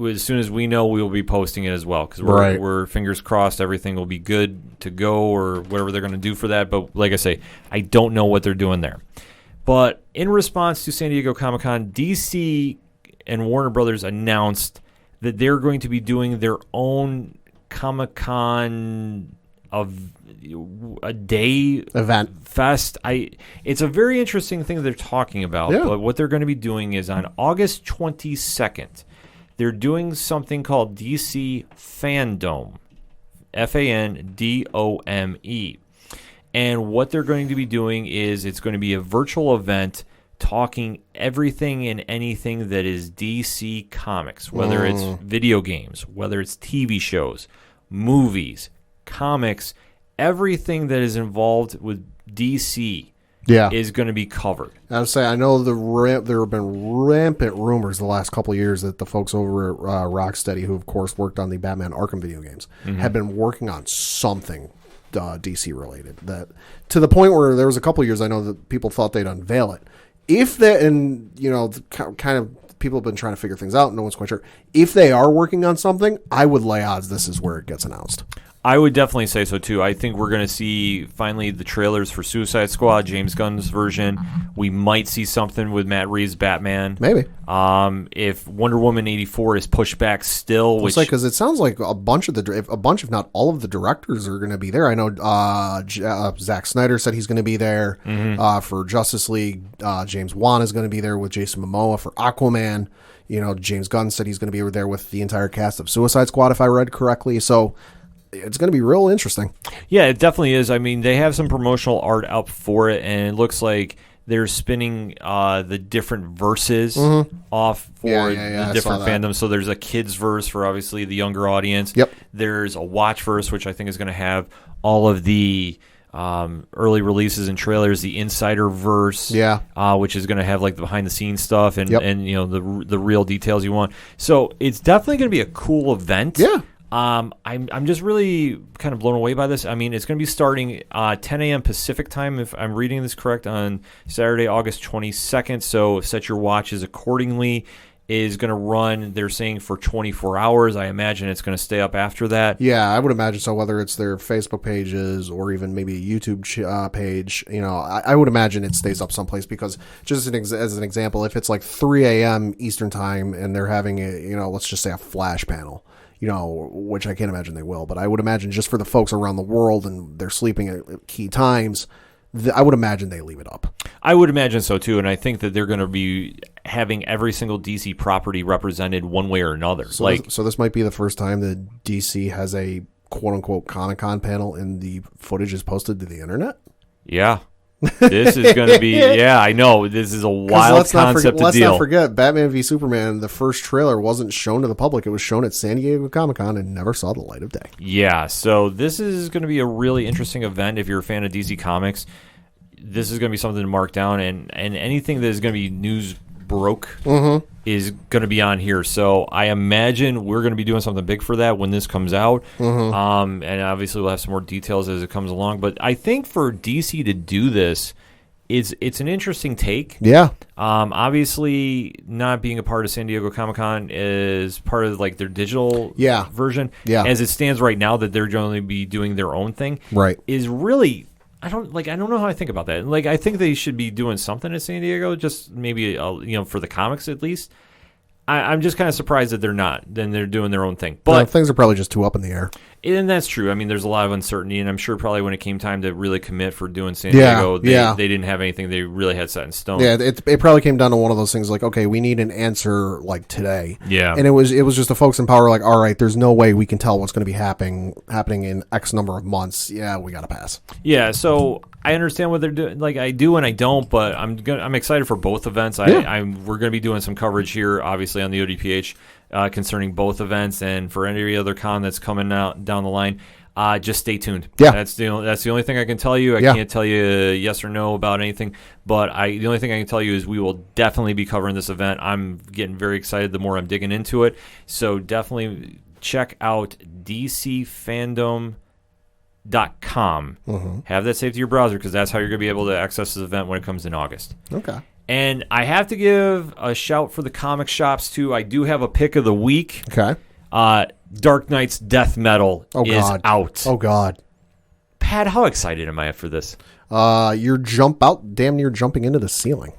As soon as we know, we will be posting it as well, because we're fingers crossed everything will be good to go, or whatever they're going to do for that. But like I say, I don't know what they're doing there. But in response to San Diego Comic-Con, DC and Warner Brothers announced that they're going to be doing their own Comic-Con of a day event fest. It's a very interesting thing they're talking about. Yeah. But what they're going to be doing is on August 22nd, they're doing something called DC Fandome, Fandome. And what they're going to be doing is it's going to be a virtual event talking everything and anything that is DC Comics, whether it's video games, whether it's TV shows, movies, comics, everything that is involved with DC is going to be covered. I would say, I know there have been rampant rumors the last couple of years that the folks over at Rocksteady, who of course worked on the Batman Arkham video games, have been working on something DC related, that to the point where there was a couple of years I know that people thought they'd unveil it. If that, and kind of people have been trying to figure things out, no one's quite sure. If they are working on something, I would lay odds this is where it gets announced. I would definitely say so, too. I think we're going to see, finally, the trailers for Suicide Squad, James Gunn's version. We might see something with Matt Reeves' Batman. Maybe. If Wonder Woman 84 is pushed back still. Because it sounds like a bunch, if not all of the directors are going to be there. I know Zack Snyder said he's going to be there for Justice League. James Wan is going to be there with Jason Momoa for Aquaman. James Gunn said he's going to be there with the entire cast of Suicide Squad, if I read correctly. So it's going to be real interesting. Yeah, it definitely is. I mean, they have some promotional art up for it, and it looks like they're spinning the different verses off for the different fandoms. So there's a kids verse for obviously the younger audience. Yep. There's a watch verse, which I think is going to have all of the early releases and trailers, the Insider Verse, which is going to have like the behind the scenes stuff and the real details you want. So it's definitely going to be a cool event. Yeah. I'm just really kind of blown away by this. I mean, it's going to be starting 10 a.m. Pacific time, if I'm reading this correct, on Saturday, August 22nd. So set your watches accordingly. Is going to run, they're saying, for 24 hours. I imagine it's going to stay up after that. Yeah, I would imagine so, whether it's their Facebook pages or even maybe a YouTube page. I would imagine it stays up someplace because, just as an example, if it's like 3 a.m. Eastern time and they're having let's just say a flash panel, which I can't imagine they will, but I would imagine just for the folks around the world and they're sleeping at key times, I would imagine they leave it up. I would imagine so too, and I think that they're going to be having every single DC property represented one way or another. So this might be the first time that DC has a quote-unquote Comic-Con panel and the footage is posted to the internet? Yeah. This is going to be, I know. This is a wild concept to deal. Let's not forget, Batman v Superman, the first trailer wasn't shown to the public. It was shown at San Diego Comic-Con and never saw the light of day. Yeah, so this is going to be a really interesting event if you're a fan of DC Comics. This is going to be something to mark down, and anything that is going to be news broke is going to be on here. So I imagine we're going to be doing something big for that when this comes out. And obviously we'll have some more details as it comes along. But I think for DC to do this, it's an interesting take. Yeah. Obviously, not being a part of San Diego Comic-Con is part of like their digital version. Yeah. As it stands right now, that they're going to be doing their own thing. Right. Is really... I don't know how I think about that. Like, I think they should be doing something at San Diego, just maybe for the comics at least. I'm just kind of surprised that they're not. Then they're doing their own thing. But things are probably just too up in the air. And that's true. I mean, there's a lot of uncertainty, and I'm sure probably when it came time to really commit for doing San Diego, they didn't have anything they really had set in stone. Yeah, it probably came down to one of those things like, okay, we need an answer like today. Yeah. And it was just the folks in power like, all right, there's no way we can tell what's going to be happening in X number of months. Yeah, we got to pass. Yeah, so I understand what they're doing. Like, I do and I don't, but I'm excited for both events. We're going to be doing some coverage here, obviously, on the ODPH concerning both events, and for any other con that's coming out down the line, just stay tuned. Yeah, that's the only thing I can tell you. I can't tell you yes or no about anything, but the only thing I can tell you is we will definitely be covering this event. I'm getting very excited the more I'm digging into it. So definitely check out DCFandom.com. Have that saved to your browser because that's how you're going to be able to access this event when it comes in August. Okay. And I have to give a shout for the comic shops too. I do have a pick of the week. Okay. Dark Knight's Death Metal is out. Oh God. Pat, how excited am I for this? You're damn near jumping into the ceiling.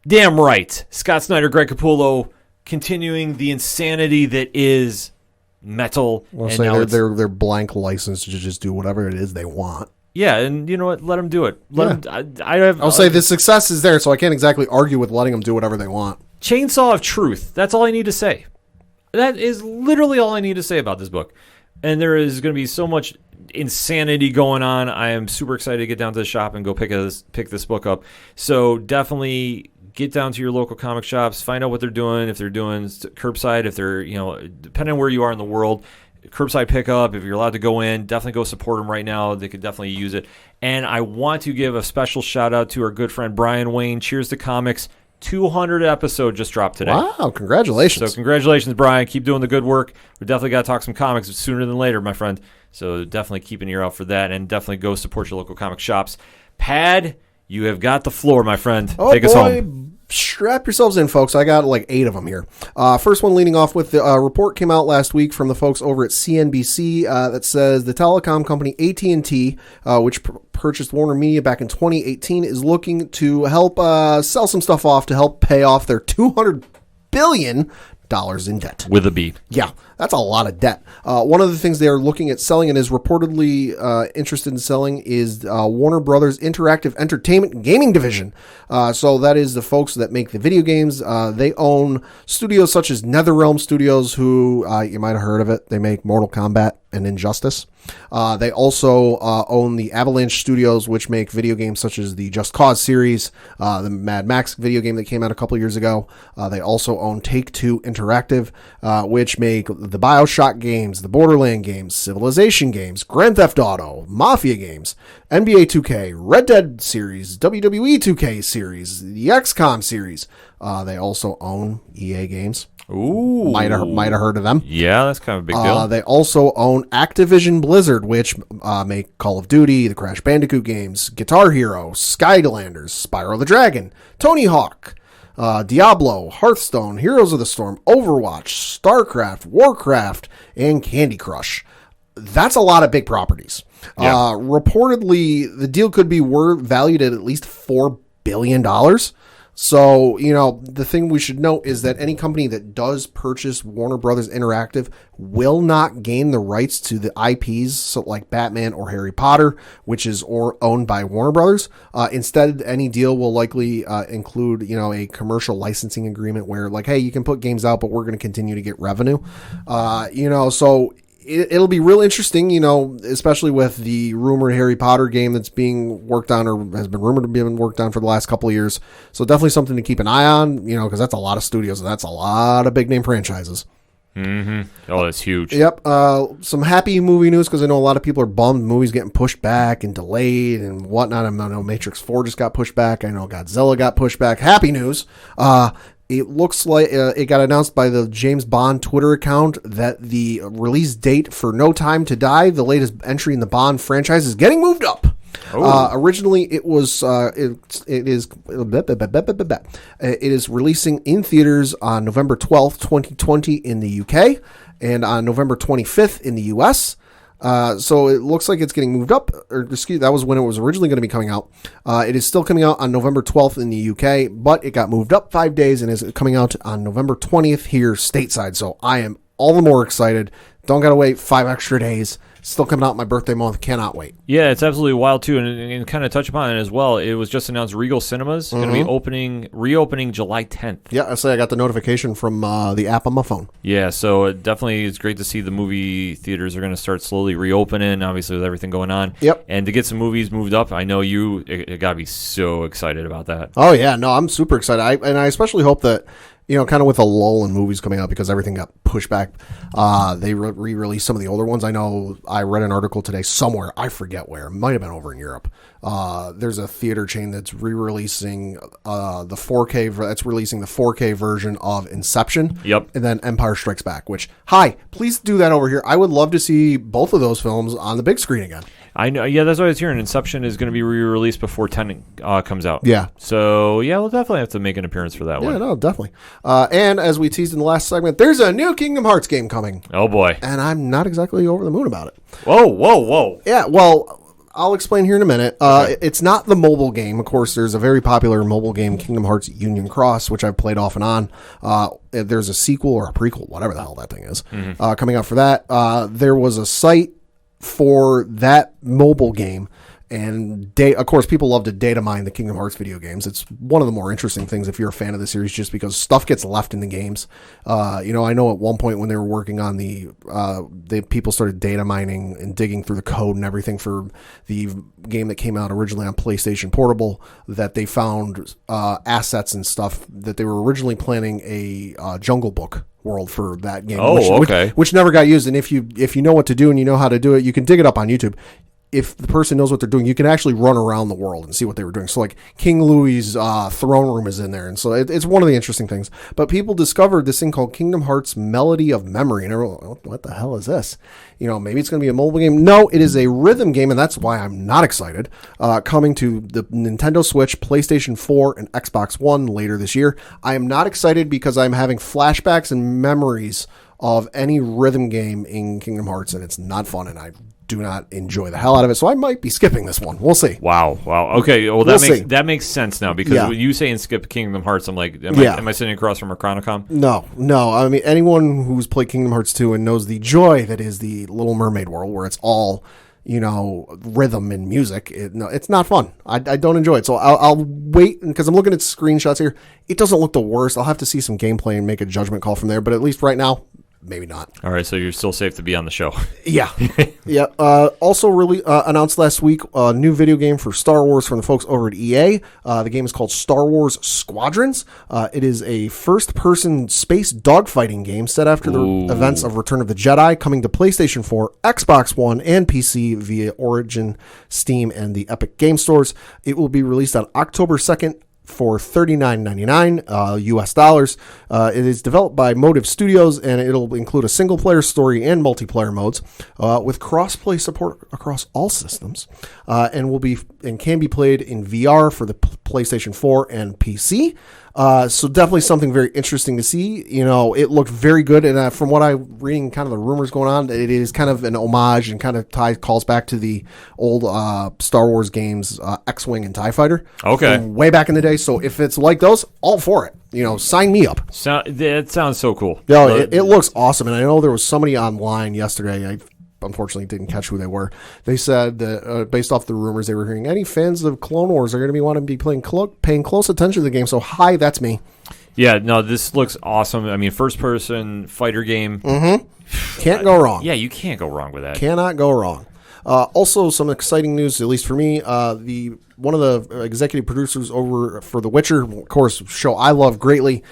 Damn right. Scott Snyder, Greg Capullo, continuing the insanity that is metal. Well, say they're blank license to just do whatever it is they want. Yeah, and you know what? Let them do it. I'll say the success is there, so I can't exactly argue with letting them do whatever they want. Chainsaw of Truth. That's all I need to say. That is literally all I need to say about this book. And there is going to be so much insanity going on. I am super excited to get down to the shop and go pick this book up. So definitely get down to your local comic shops, find out what they're doing, if they're doing curbside, if they're, depending on where you are in the world, curbside pickup, if you're allowed to go in, definitely go support them right now. They could definitely use it. And I want to give a special shout out to our good friend Brian Wayne. Cheers to Comics. 200 episode just dropped today. Wow, congratulations. So congratulations, Brian. Keep doing the good work. We definitely got to talk some comics sooner than later, my friend. So definitely keep an ear out for that, and definitely go support your local comic shops. Pad, you have got the floor, my friend. Take us home. Strap yourselves in, folks. I got like 8 of them here. First one leading off with the report came out last week from the folks over at CNBC that says the telecom company AT&T, which purchased Warner Media back in 2018, is looking to help sell some stuff off to help pay off their $200 billion in debt. With a B. Yeah, that's a lot of debt. One of the things they are looking at selling and is reportedly interested in selling is Warner Brothers Interactive Entertainment and Gaming Division. So that is the folks that make the video games. They own studios such as NetherRealm Studios, who you might have heard of it. They make Mortal Kombat and Injustice. They also own the Avalanche Studios, which make video games such as the Just Cause series, the Mad Max video game that came out a couple years ago. They also own Take-Two Interactive, which make the BioShock games, the Borderland games, Civilization games, Grand Theft Auto, Mafia games, NBA 2K, Red Dead series, WWE 2K series, the XCOM series. They also own EA games. Ooh. Might have heard of them. Yeah, that's kind of a big deal. They also own Activision Blizzard, which make Call of Duty, the Crash Bandicoot games, Guitar Hero, Skylanders, Spyro the Dragon, Tony Hawk, Diablo, Hearthstone, Heroes of the Storm, Overwatch, StarCraft, Warcraft, and Candy Crush. That's a lot of big properties. Yeah. Reportedly, the deal could be valued at least $4 billion. So, the thing we should note is that any company that does purchase Warner Brothers Interactive will not gain the rights to the IPs, so like Batman or Harry Potter, which is owned by Warner Brothers. Instead, any deal will likely include, a commercial licensing agreement where, like, hey, you can put games out, but we're going to continue to get revenue. So it'll be real interesting, especially with the rumored Harry Potter game that's being worked on or has been rumored to be worked on for the last couple of years. So definitely something to keep an eye on, because that's a lot of studios and that's a lot of big name franchises. Mm-hmm. Oh, that's huge. Yep. Some happy movie news because I know a lot of people are bummed movies getting pushed back and delayed and whatnot. I know Matrix 4 just got pushed back. I know Godzilla got pushed back. Happy news. It looks like it got announced by the James Bond Twitter account that the release date for No Time to Die, the latest entry in the Bond franchise, is getting moved up. Originally, it was it is releasing in theaters on November 12th, 2020 in the UK, and on November 25th in the US. So it looks like it's getting moved up, that was when it was originally going to be coming out. It is still coming out on November 12th in the UK, but it got moved up 5 days and is coming out on November 20th here stateside. So I am all the more excited. Don't got to wait 5 extra days. Still coming out my birthday month. Cannot wait. Yeah, it's absolutely wild too, and kind of touch upon it as well. It was just announced Regal Cinemas going to be reopening July 10th. Yeah, I got the notification from the app on my phone. Yeah, so it definitely is great to see the movie theaters are going to start slowly reopening. Obviously, with everything going on. Yep. And to get some movies moved up, I know you got to be so excited about that. Oh yeah, no, I'm super excited. I especially hope that, kind of with a lull in movies coming out because everything got pushed back. They re-released some of the older ones. I know I read an article today somewhere, I forget where, it might have been over in Europe. There's a theater chain that's re-releasing the 4K, that's releasing the 4K version of Inception. Yep. And then Empire Strikes Back, which, please do that over here. I would love to see both of those films on the big screen again. I know. Yeah, that's what I was hearing. Inception is going to be re-released before Tenet comes out. Yeah. So, yeah, we'll definitely have to make an appearance for that one. Yeah, no, definitely. And as we teased in the last segment, there's a new Kingdom Hearts game coming. Oh, boy. And I'm not exactly over the moon about it. Whoa. Yeah, well, I'll explain here in a minute. Okay. It's not the mobile game. Of course, there's a very popular mobile game, Kingdom Hearts Union Cross, which I've played off and on. There's a sequel or a prequel, whatever the hell that thing is, coming out for that. There was a site for that mobile game, and of course people love to data mine the Kingdom Hearts video games. It's one of the more interesting things if you're a fan of the series, just because stuff gets left in the games. I know at one point when they were working on the people started data mining and digging through the code and everything for the game that came out originally on PlayStation Portable, that they found assets and stuff that they were originally planning a Jungle Book world for that game, which never got used. And if you know what to do and you know how to do it, you can dig it up on YouTube. If the person knows what they're doing, you can actually run around the world and see what they were doing. So like King Louis's throne room is in there. And so it's one of the interesting things. But people discovered this thing called Kingdom Hearts Melody of Memory. And everyone, what the hell is this? Maybe it's going to be a mobile game. No, it is a rhythm game. And that's why I'm not excited. Coming to the Nintendo Switch, PlayStation 4, and Xbox One later this year. I am not excited because I'm having flashbacks and memories of any rhythm game in Kingdom Hearts. And it's not fun. And I do not enjoy the hell out of it, so I might be skipping this one. We'll see. Wow. Okay, well that makes sense now, because when you saying skip Kingdom Hearts, I'm like, am I sitting across from a Chronicom? No. I mean, anyone who's played Kingdom Hearts 2 and knows the joy that is the Little Mermaid world, where it's all rhythm and music, it's not fun. I don't enjoy it. So I'll wait, because I'm looking at screenshots here. It doesn't look the worst. I'll have to see some gameplay and make a judgment call from there. But at least right now, maybe not. All right, so you're still safe to be on the show. Yeah. Yeah. Also really announced last week a new video game for Star Wars from the folks over at EA. The game is called Star Wars Squadrons. It is a first-person space dogfighting game set after the events of Return of the Jedi, coming to PlayStation 4, Xbox One, and PC via Origin, Steam, and the Epic Game Stores. It will be released on October 2nd for $39.99 US dollars. It is developed by Motive Studios, and it'll include a single-player story and multiplayer modes with cross-play support across all systems, and can be played in VR for the PlayStation 4 and PC. So definitely something very interesting to see. You know, it looked very good, and from what I'm reading, kind of the rumors going on, it is kind of an homage and kind of calls back to the old Star Wars games, X-Wing and TIE Fighter. Okay. From way back in the day. So if it's like those, all for it. You know, sign me up. That sounds so cool. No, it looks awesome, and I know there was somebody online yesterday. I unfortunately didn't catch who they were. They said that based off the rumors they were hearing, any fans of Clone Wars are going to be paying close attention to the game. So hi, that's me. Yeah, no, this looks awesome. I mean, first-person fighter game. Mm-hmm. Can't go wrong. Yeah, you can't go wrong with that. Cannot go wrong. Also, some exciting news, at least for me. One of the executive producers over for The Witcher, of course, show I love greatly.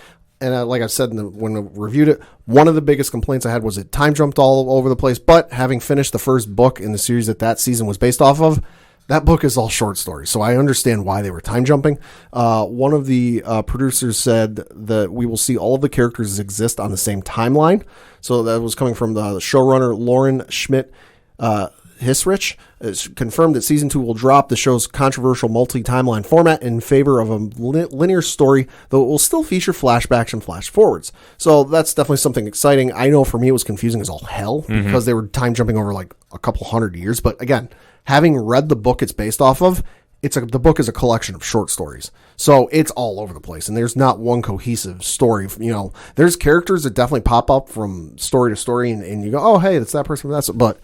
And like I said when I reviewed it, one of the biggest complaints I had was it time jumped all over the place. But having finished the first book in the series that season was based off of, that book is all short stories. So I understand why they were time jumping. One of the producers said that we will see all of the characters exist on the same timeline. So that was coming from the showrunner Lauren Schmidt Hisrich. It's confirmed that season 2 will drop the show's controversial multi-timeline format in favor of a linear story, though it will still feature flashbacks and flash forwards. So that's definitely something exciting. I know for me it was confusing as all hell because they were time jumping over like a couple hundred years. But again, having read the book it's based off of, the book is a collection of short stories. So it's all over the place, and there's not one cohesive story. You know, there's characters that definitely pop up from story to story, and you go, oh, hey, it's that person, but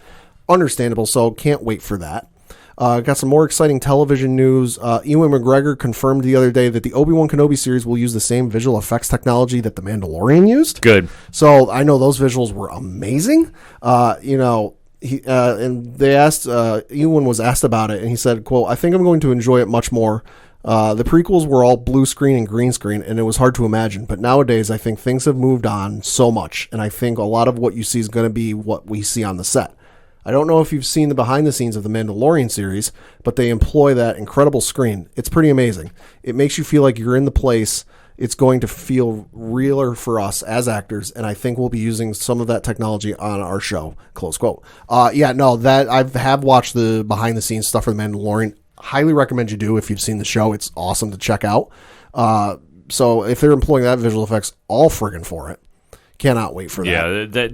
understandable, so can't wait for that. Got some more exciting television news. Ewan McGregor confirmed the other day that the Obi-Wan Kenobi series will use the same visual effects technology that The Mandalorian used. Good. So I know those visuals were amazing. And they asked, Ewan was asked about it, and he said, quote, I think I'm going to enjoy it much more. The prequels were all blue screen and green screen, and it was hard to imagine. But nowadays, I think things have moved on so much, and I think a lot of what you see is going to be what we see on the set. I don't know if you've seen the behind the scenes of the Mandalorian series, but they employ that incredible screen. It's pretty amazing. It makes you feel like you're in the place. It's going to feel realer for us as actors, and I think we'll be using some of that technology on our show, close quote. That I have watched the behind the scenes stuff for the Mandalorian. Highly recommend you do if you've seen the show. It's awesome to check out. So if they're employing that visual effects, all friggin' for it. Cannot wait for that. Yeah,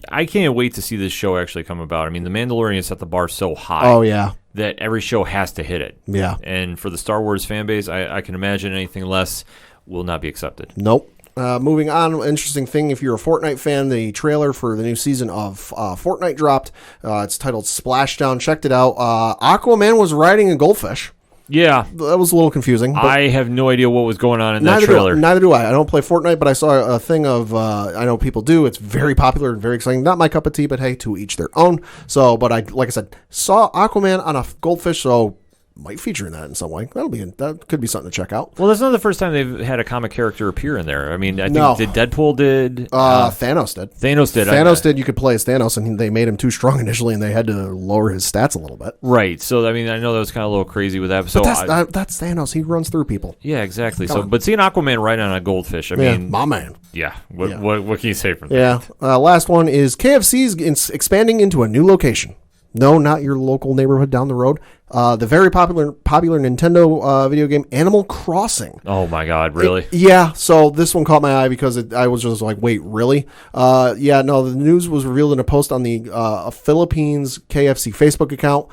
I can't wait to see this show actually come about. I mean, The Mandalorian set the bar so high. Oh, yeah. That every show has to hit it. Yeah. And for the Star Wars fan base, I can imagine anything less will not be accepted. Nope. Moving on, interesting thing, if you're a Fortnite fan, the trailer for the new season of Fortnite dropped. It's titled Splashdown. Checked it out. Aquaman was riding a goldfish. Yeah. That was a little confusing. I have no idea what was going on in that trailer. Neither do I. I don't play Fortnite, but I saw a thing of, I know people do. It's very popular and very exciting. Not my cup of tea, but hey, to each their own. So, but like I said, saw Aquaman on a goldfish, so might feature in that in some way. That could be something to check out. Well, that's not the first time they've had a comic character appear in there. I mean, I think Deadpool did. Thanos did. Thanos did. You could play as Thanos, and they made him too strong initially, and they had to lower his stats a little bit. Right. So, I mean, I know that was kind of a little crazy with that. But that's Thanos. He runs through people. Yeah, exactly. But seeing Aquaman ride on a goldfish, I mean, my man. Yeah. What can you say from that? Yeah. Last one is KFC's expanding into a new location. No, not your local neighborhood down the road. The very popular Nintendo video game Animal Crossing. Oh my God, really? So this one caught my eye because I was just like, wait, really? The news was revealed in a post on the Philippines KFC Facebook account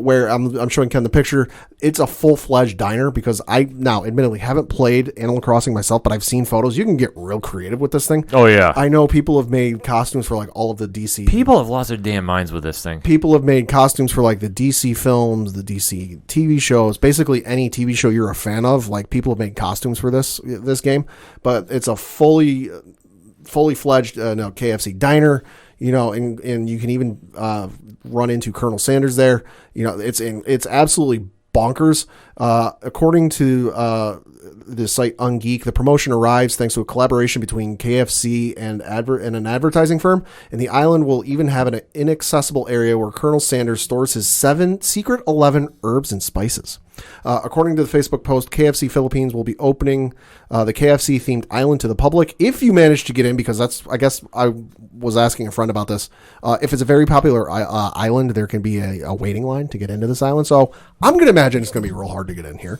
where I'm showing Ken the picture. It's a full-fledged diner because I now admittedly haven't played Animal Crossing myself, but I've seen photos. You can get real creative with this thing. Oh yeah. I know people have made costumes for like all of the DC. People have lost their damn minds with this thing. People have made costumes for like the DC films, the DC TV shows, basically any TV show you're a fan of. Like people have made costumes for this game, but it's a fully fully fledged KFC diner. And you can even run into Colonel Sanders there. It's absolutely bonkers. According to the site Ungeek, the promotion arrives thanks to a collaboration between KFC and an advertising firm, and the island will even have an inaccessible area where Colonel Sanders stores his 7 secret 11 herbs and spices. According to the Facebook post, KFC Philippines will be opening the KFC-themed island to the public if you manage to get in, because I guess I was asking a friend about this. If it's a very popular island, there can be a waiting line to get into this island. So I'm going to imagine it's going to be real hard to get in here.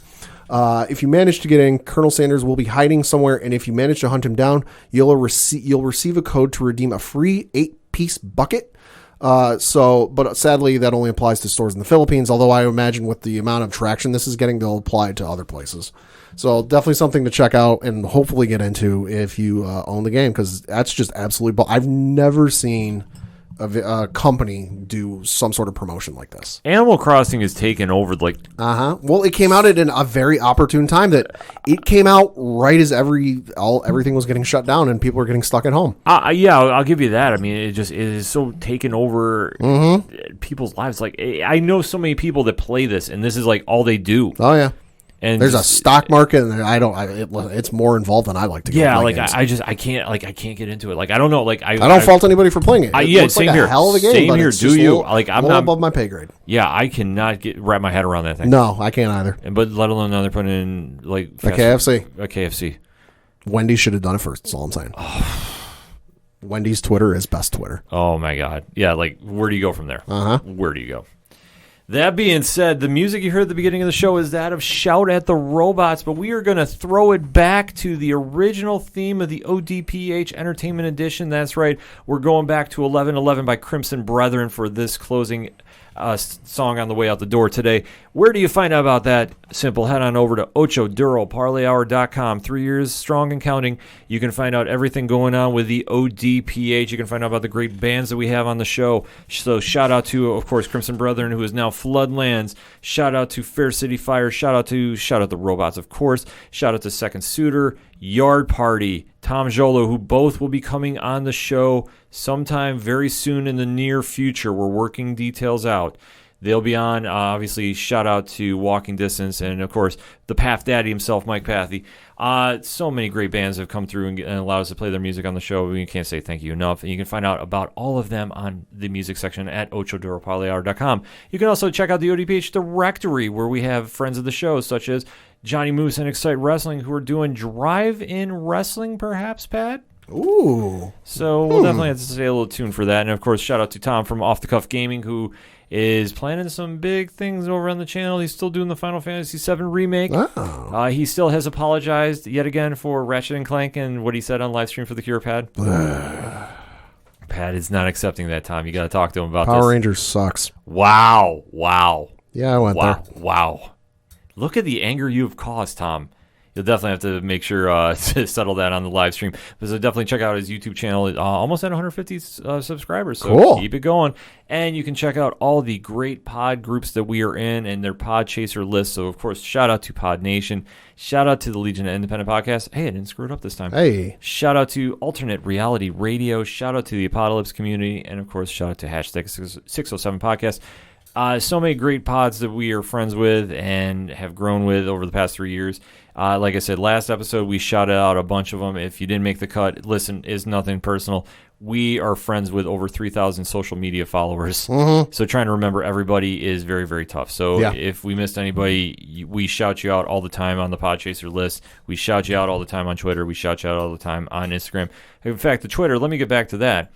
If you manage to get in, Colonel Sanders will be hiding somewhere, and if you manage to hunt him down, you'll receive a code to redeem a free 8-piece bucket. But sadly, that only applies to stores in the Philippines, although I imagine with the amount of traction this is getting, they'll apply it to other places. So definitely something to check out and hopefully get into if you own the game, because that's just absolutely... I've never seen a company do some sort of promotion like this. Animal Crossing is taken over, Well, it came out at a very opportune time. That it came out right as everything was getting shut down and people were getting stuck at home. Yeah, I'll give you that. I mean, it is so taken over people's lives. Like, I know so many people that play this, and this is like all they do. Oh yeah. And there's a stock market, and it's more involved than I like to get. Yeah, I can't get into it. Like, I don't know. Like, I don't fault anybody for playing it. It looks same like here. A hell of a game. Same here. Do you? I'm not not above my pay grade. Yeah, I cannot wrap my head around that thing. No, I can't either. But let alone now they're putting in like a KFC. A KFC. Wendy's should have done it first. That's all I'm saying. Wendy's Twitter is best Twitter. Oh my God. Yeah. Like, where do you go from there? Where do you go? That being said, the music you heard at the beginning of the show is that of Shout at the Robots, but we are going to throw it back to the original theme of the ODPH Entertainment Edition. That's right. We're going back to 1111 by Crimson Brethren for this closing song on the way out the door today. Where do you find out about that? Simple. Head on over to OchoDuroParlayHour.com. 3 years strong and counting. You can find out everything going on with the ODPH. You can find out about the great bands that we have on the show. So shout out to, of course, Crimson Brethren, who is now Floodlands. Shout out to Fair City Fire. Shout out the Robots, of course. Shout out to Second Suitor, Yard Party, Tom Jolo, who both will be coming on the show sometime very soon in the near future. We're working details out. They'll be on. Obviously, shout out to Walking Distance and, of course, the Path Daddy himself, Mike Pathy. So many great bands have come through and allowed us to play their music on the show. We can't say thank you enough. And you can find out about all of them on the music section at OchoDuroParlayHour.com. You can also check out the ODPH directory, where we have friends of the show, such as Johnny Moose and Excite Wrestling, who are doing drive-in wrestling, perhaps, Pat? Ooh. So we'll definitely have to stay a little tuned for that. And, of course, shout out to Tom from Off the Cuff Gaming, who is planning some big things over on the channel. He's still doing the Final Fantasy VII Remake. Oh. He still has apologized yet again for Ratchet & Clank and what he said on live stream for the Cure, Pat. Pat is not accepting that, Tom. You got to talk to him about Power this. Rangers sucks. Wow. Yeah, I went there. Wow. Look at the anger you have caused, Tom. You'll definitely have to make sure to settle that on the live stream. But so definitely check out his YouTube channel. Almost at 150 subscribers. So cool. Keep it going. And you can check out all the great pod groups that we are in and their Podchaser list. So, of course, shout out to Pod Nation. Shout out to the Legion of Independent Podcast. Hey, I didn't screw it up this time. Hey. Shout out to Alternate Reality Radio. Shout out to the Apocalypse community. And, of course, shout out to Hashtag 607 Podcast. So many great pods that we are friends with and have grown with over the past 3 years. Like I said, last episode, we shouted out a bunch of them. If you didn't make the cut, listen, it's nothing personal. We are friends with over 3,000 social media followers. Mm-hmm. So trying to remember everybody is very, very tough. So if we missed anybody, we shout you out all the time on the Podchaser list. We shout you out all the time on Twitter. We shout you out all the time on Instagram. In fact, the Twitter, let me get back to that.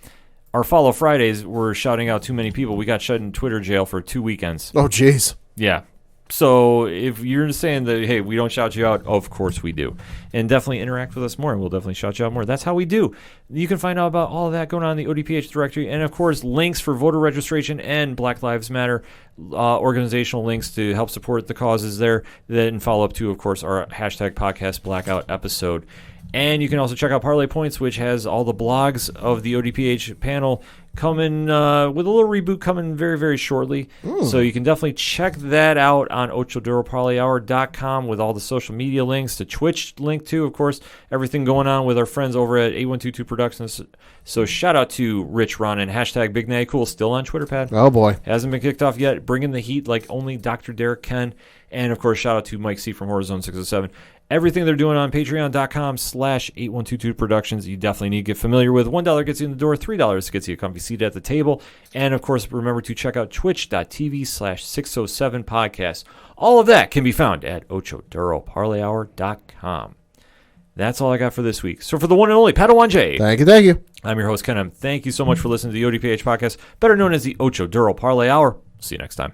Our Follow Fridays, we're shouting out too many people. We got shut in Twitter jail for 2 weekends. Oh, jeez. Yeah. So if you're saying that, hey, we don't shout you out, of course we do. And definitely interact with us more, and we'll definitely shout you out more. That's how we do. You can find out about all of that going on in the ODPH directory. And, of course, links for voter registration and Black Lives Matter organizational links to help support the causes there. Then follow up to, of course, our hashtag podcast blackout episode. And you can also check out Parlay Points, which has all the blogs of the ODPH panel coming with a little reboot coming very, very shortly. So you can definitely check that out on OchoDuroParlayHour.com with all the social media links, the Twitch link too, of course, everything going on with our friends over at 8122 Productions. So shout out to Rich, Ron, and hashtag Big Nay Cool, still on Twitter, Pat. Oh, boy. Hasn't been kicked off yet. Bringing the heat like only Dr. Derek can. And, of course, shout out to Mike C. from Horizon 607. Everything they're doing on patreon.com/8122 Productions, you definitely need to get familiar with. $1 gets you in the door, $3 gets you a comfy seat at the table. And, of course, remember to check out twitch.tv/607 podcast. All of that can be found at OchoDuroParlayHour.com. That's all I got for this week. So for the one and only Padawan J. Thank you. I'm your host, Ken M. Thank you so much for listening to the ODPH podcast, better known as the Ocho Duro Parlay Hour. See you next time.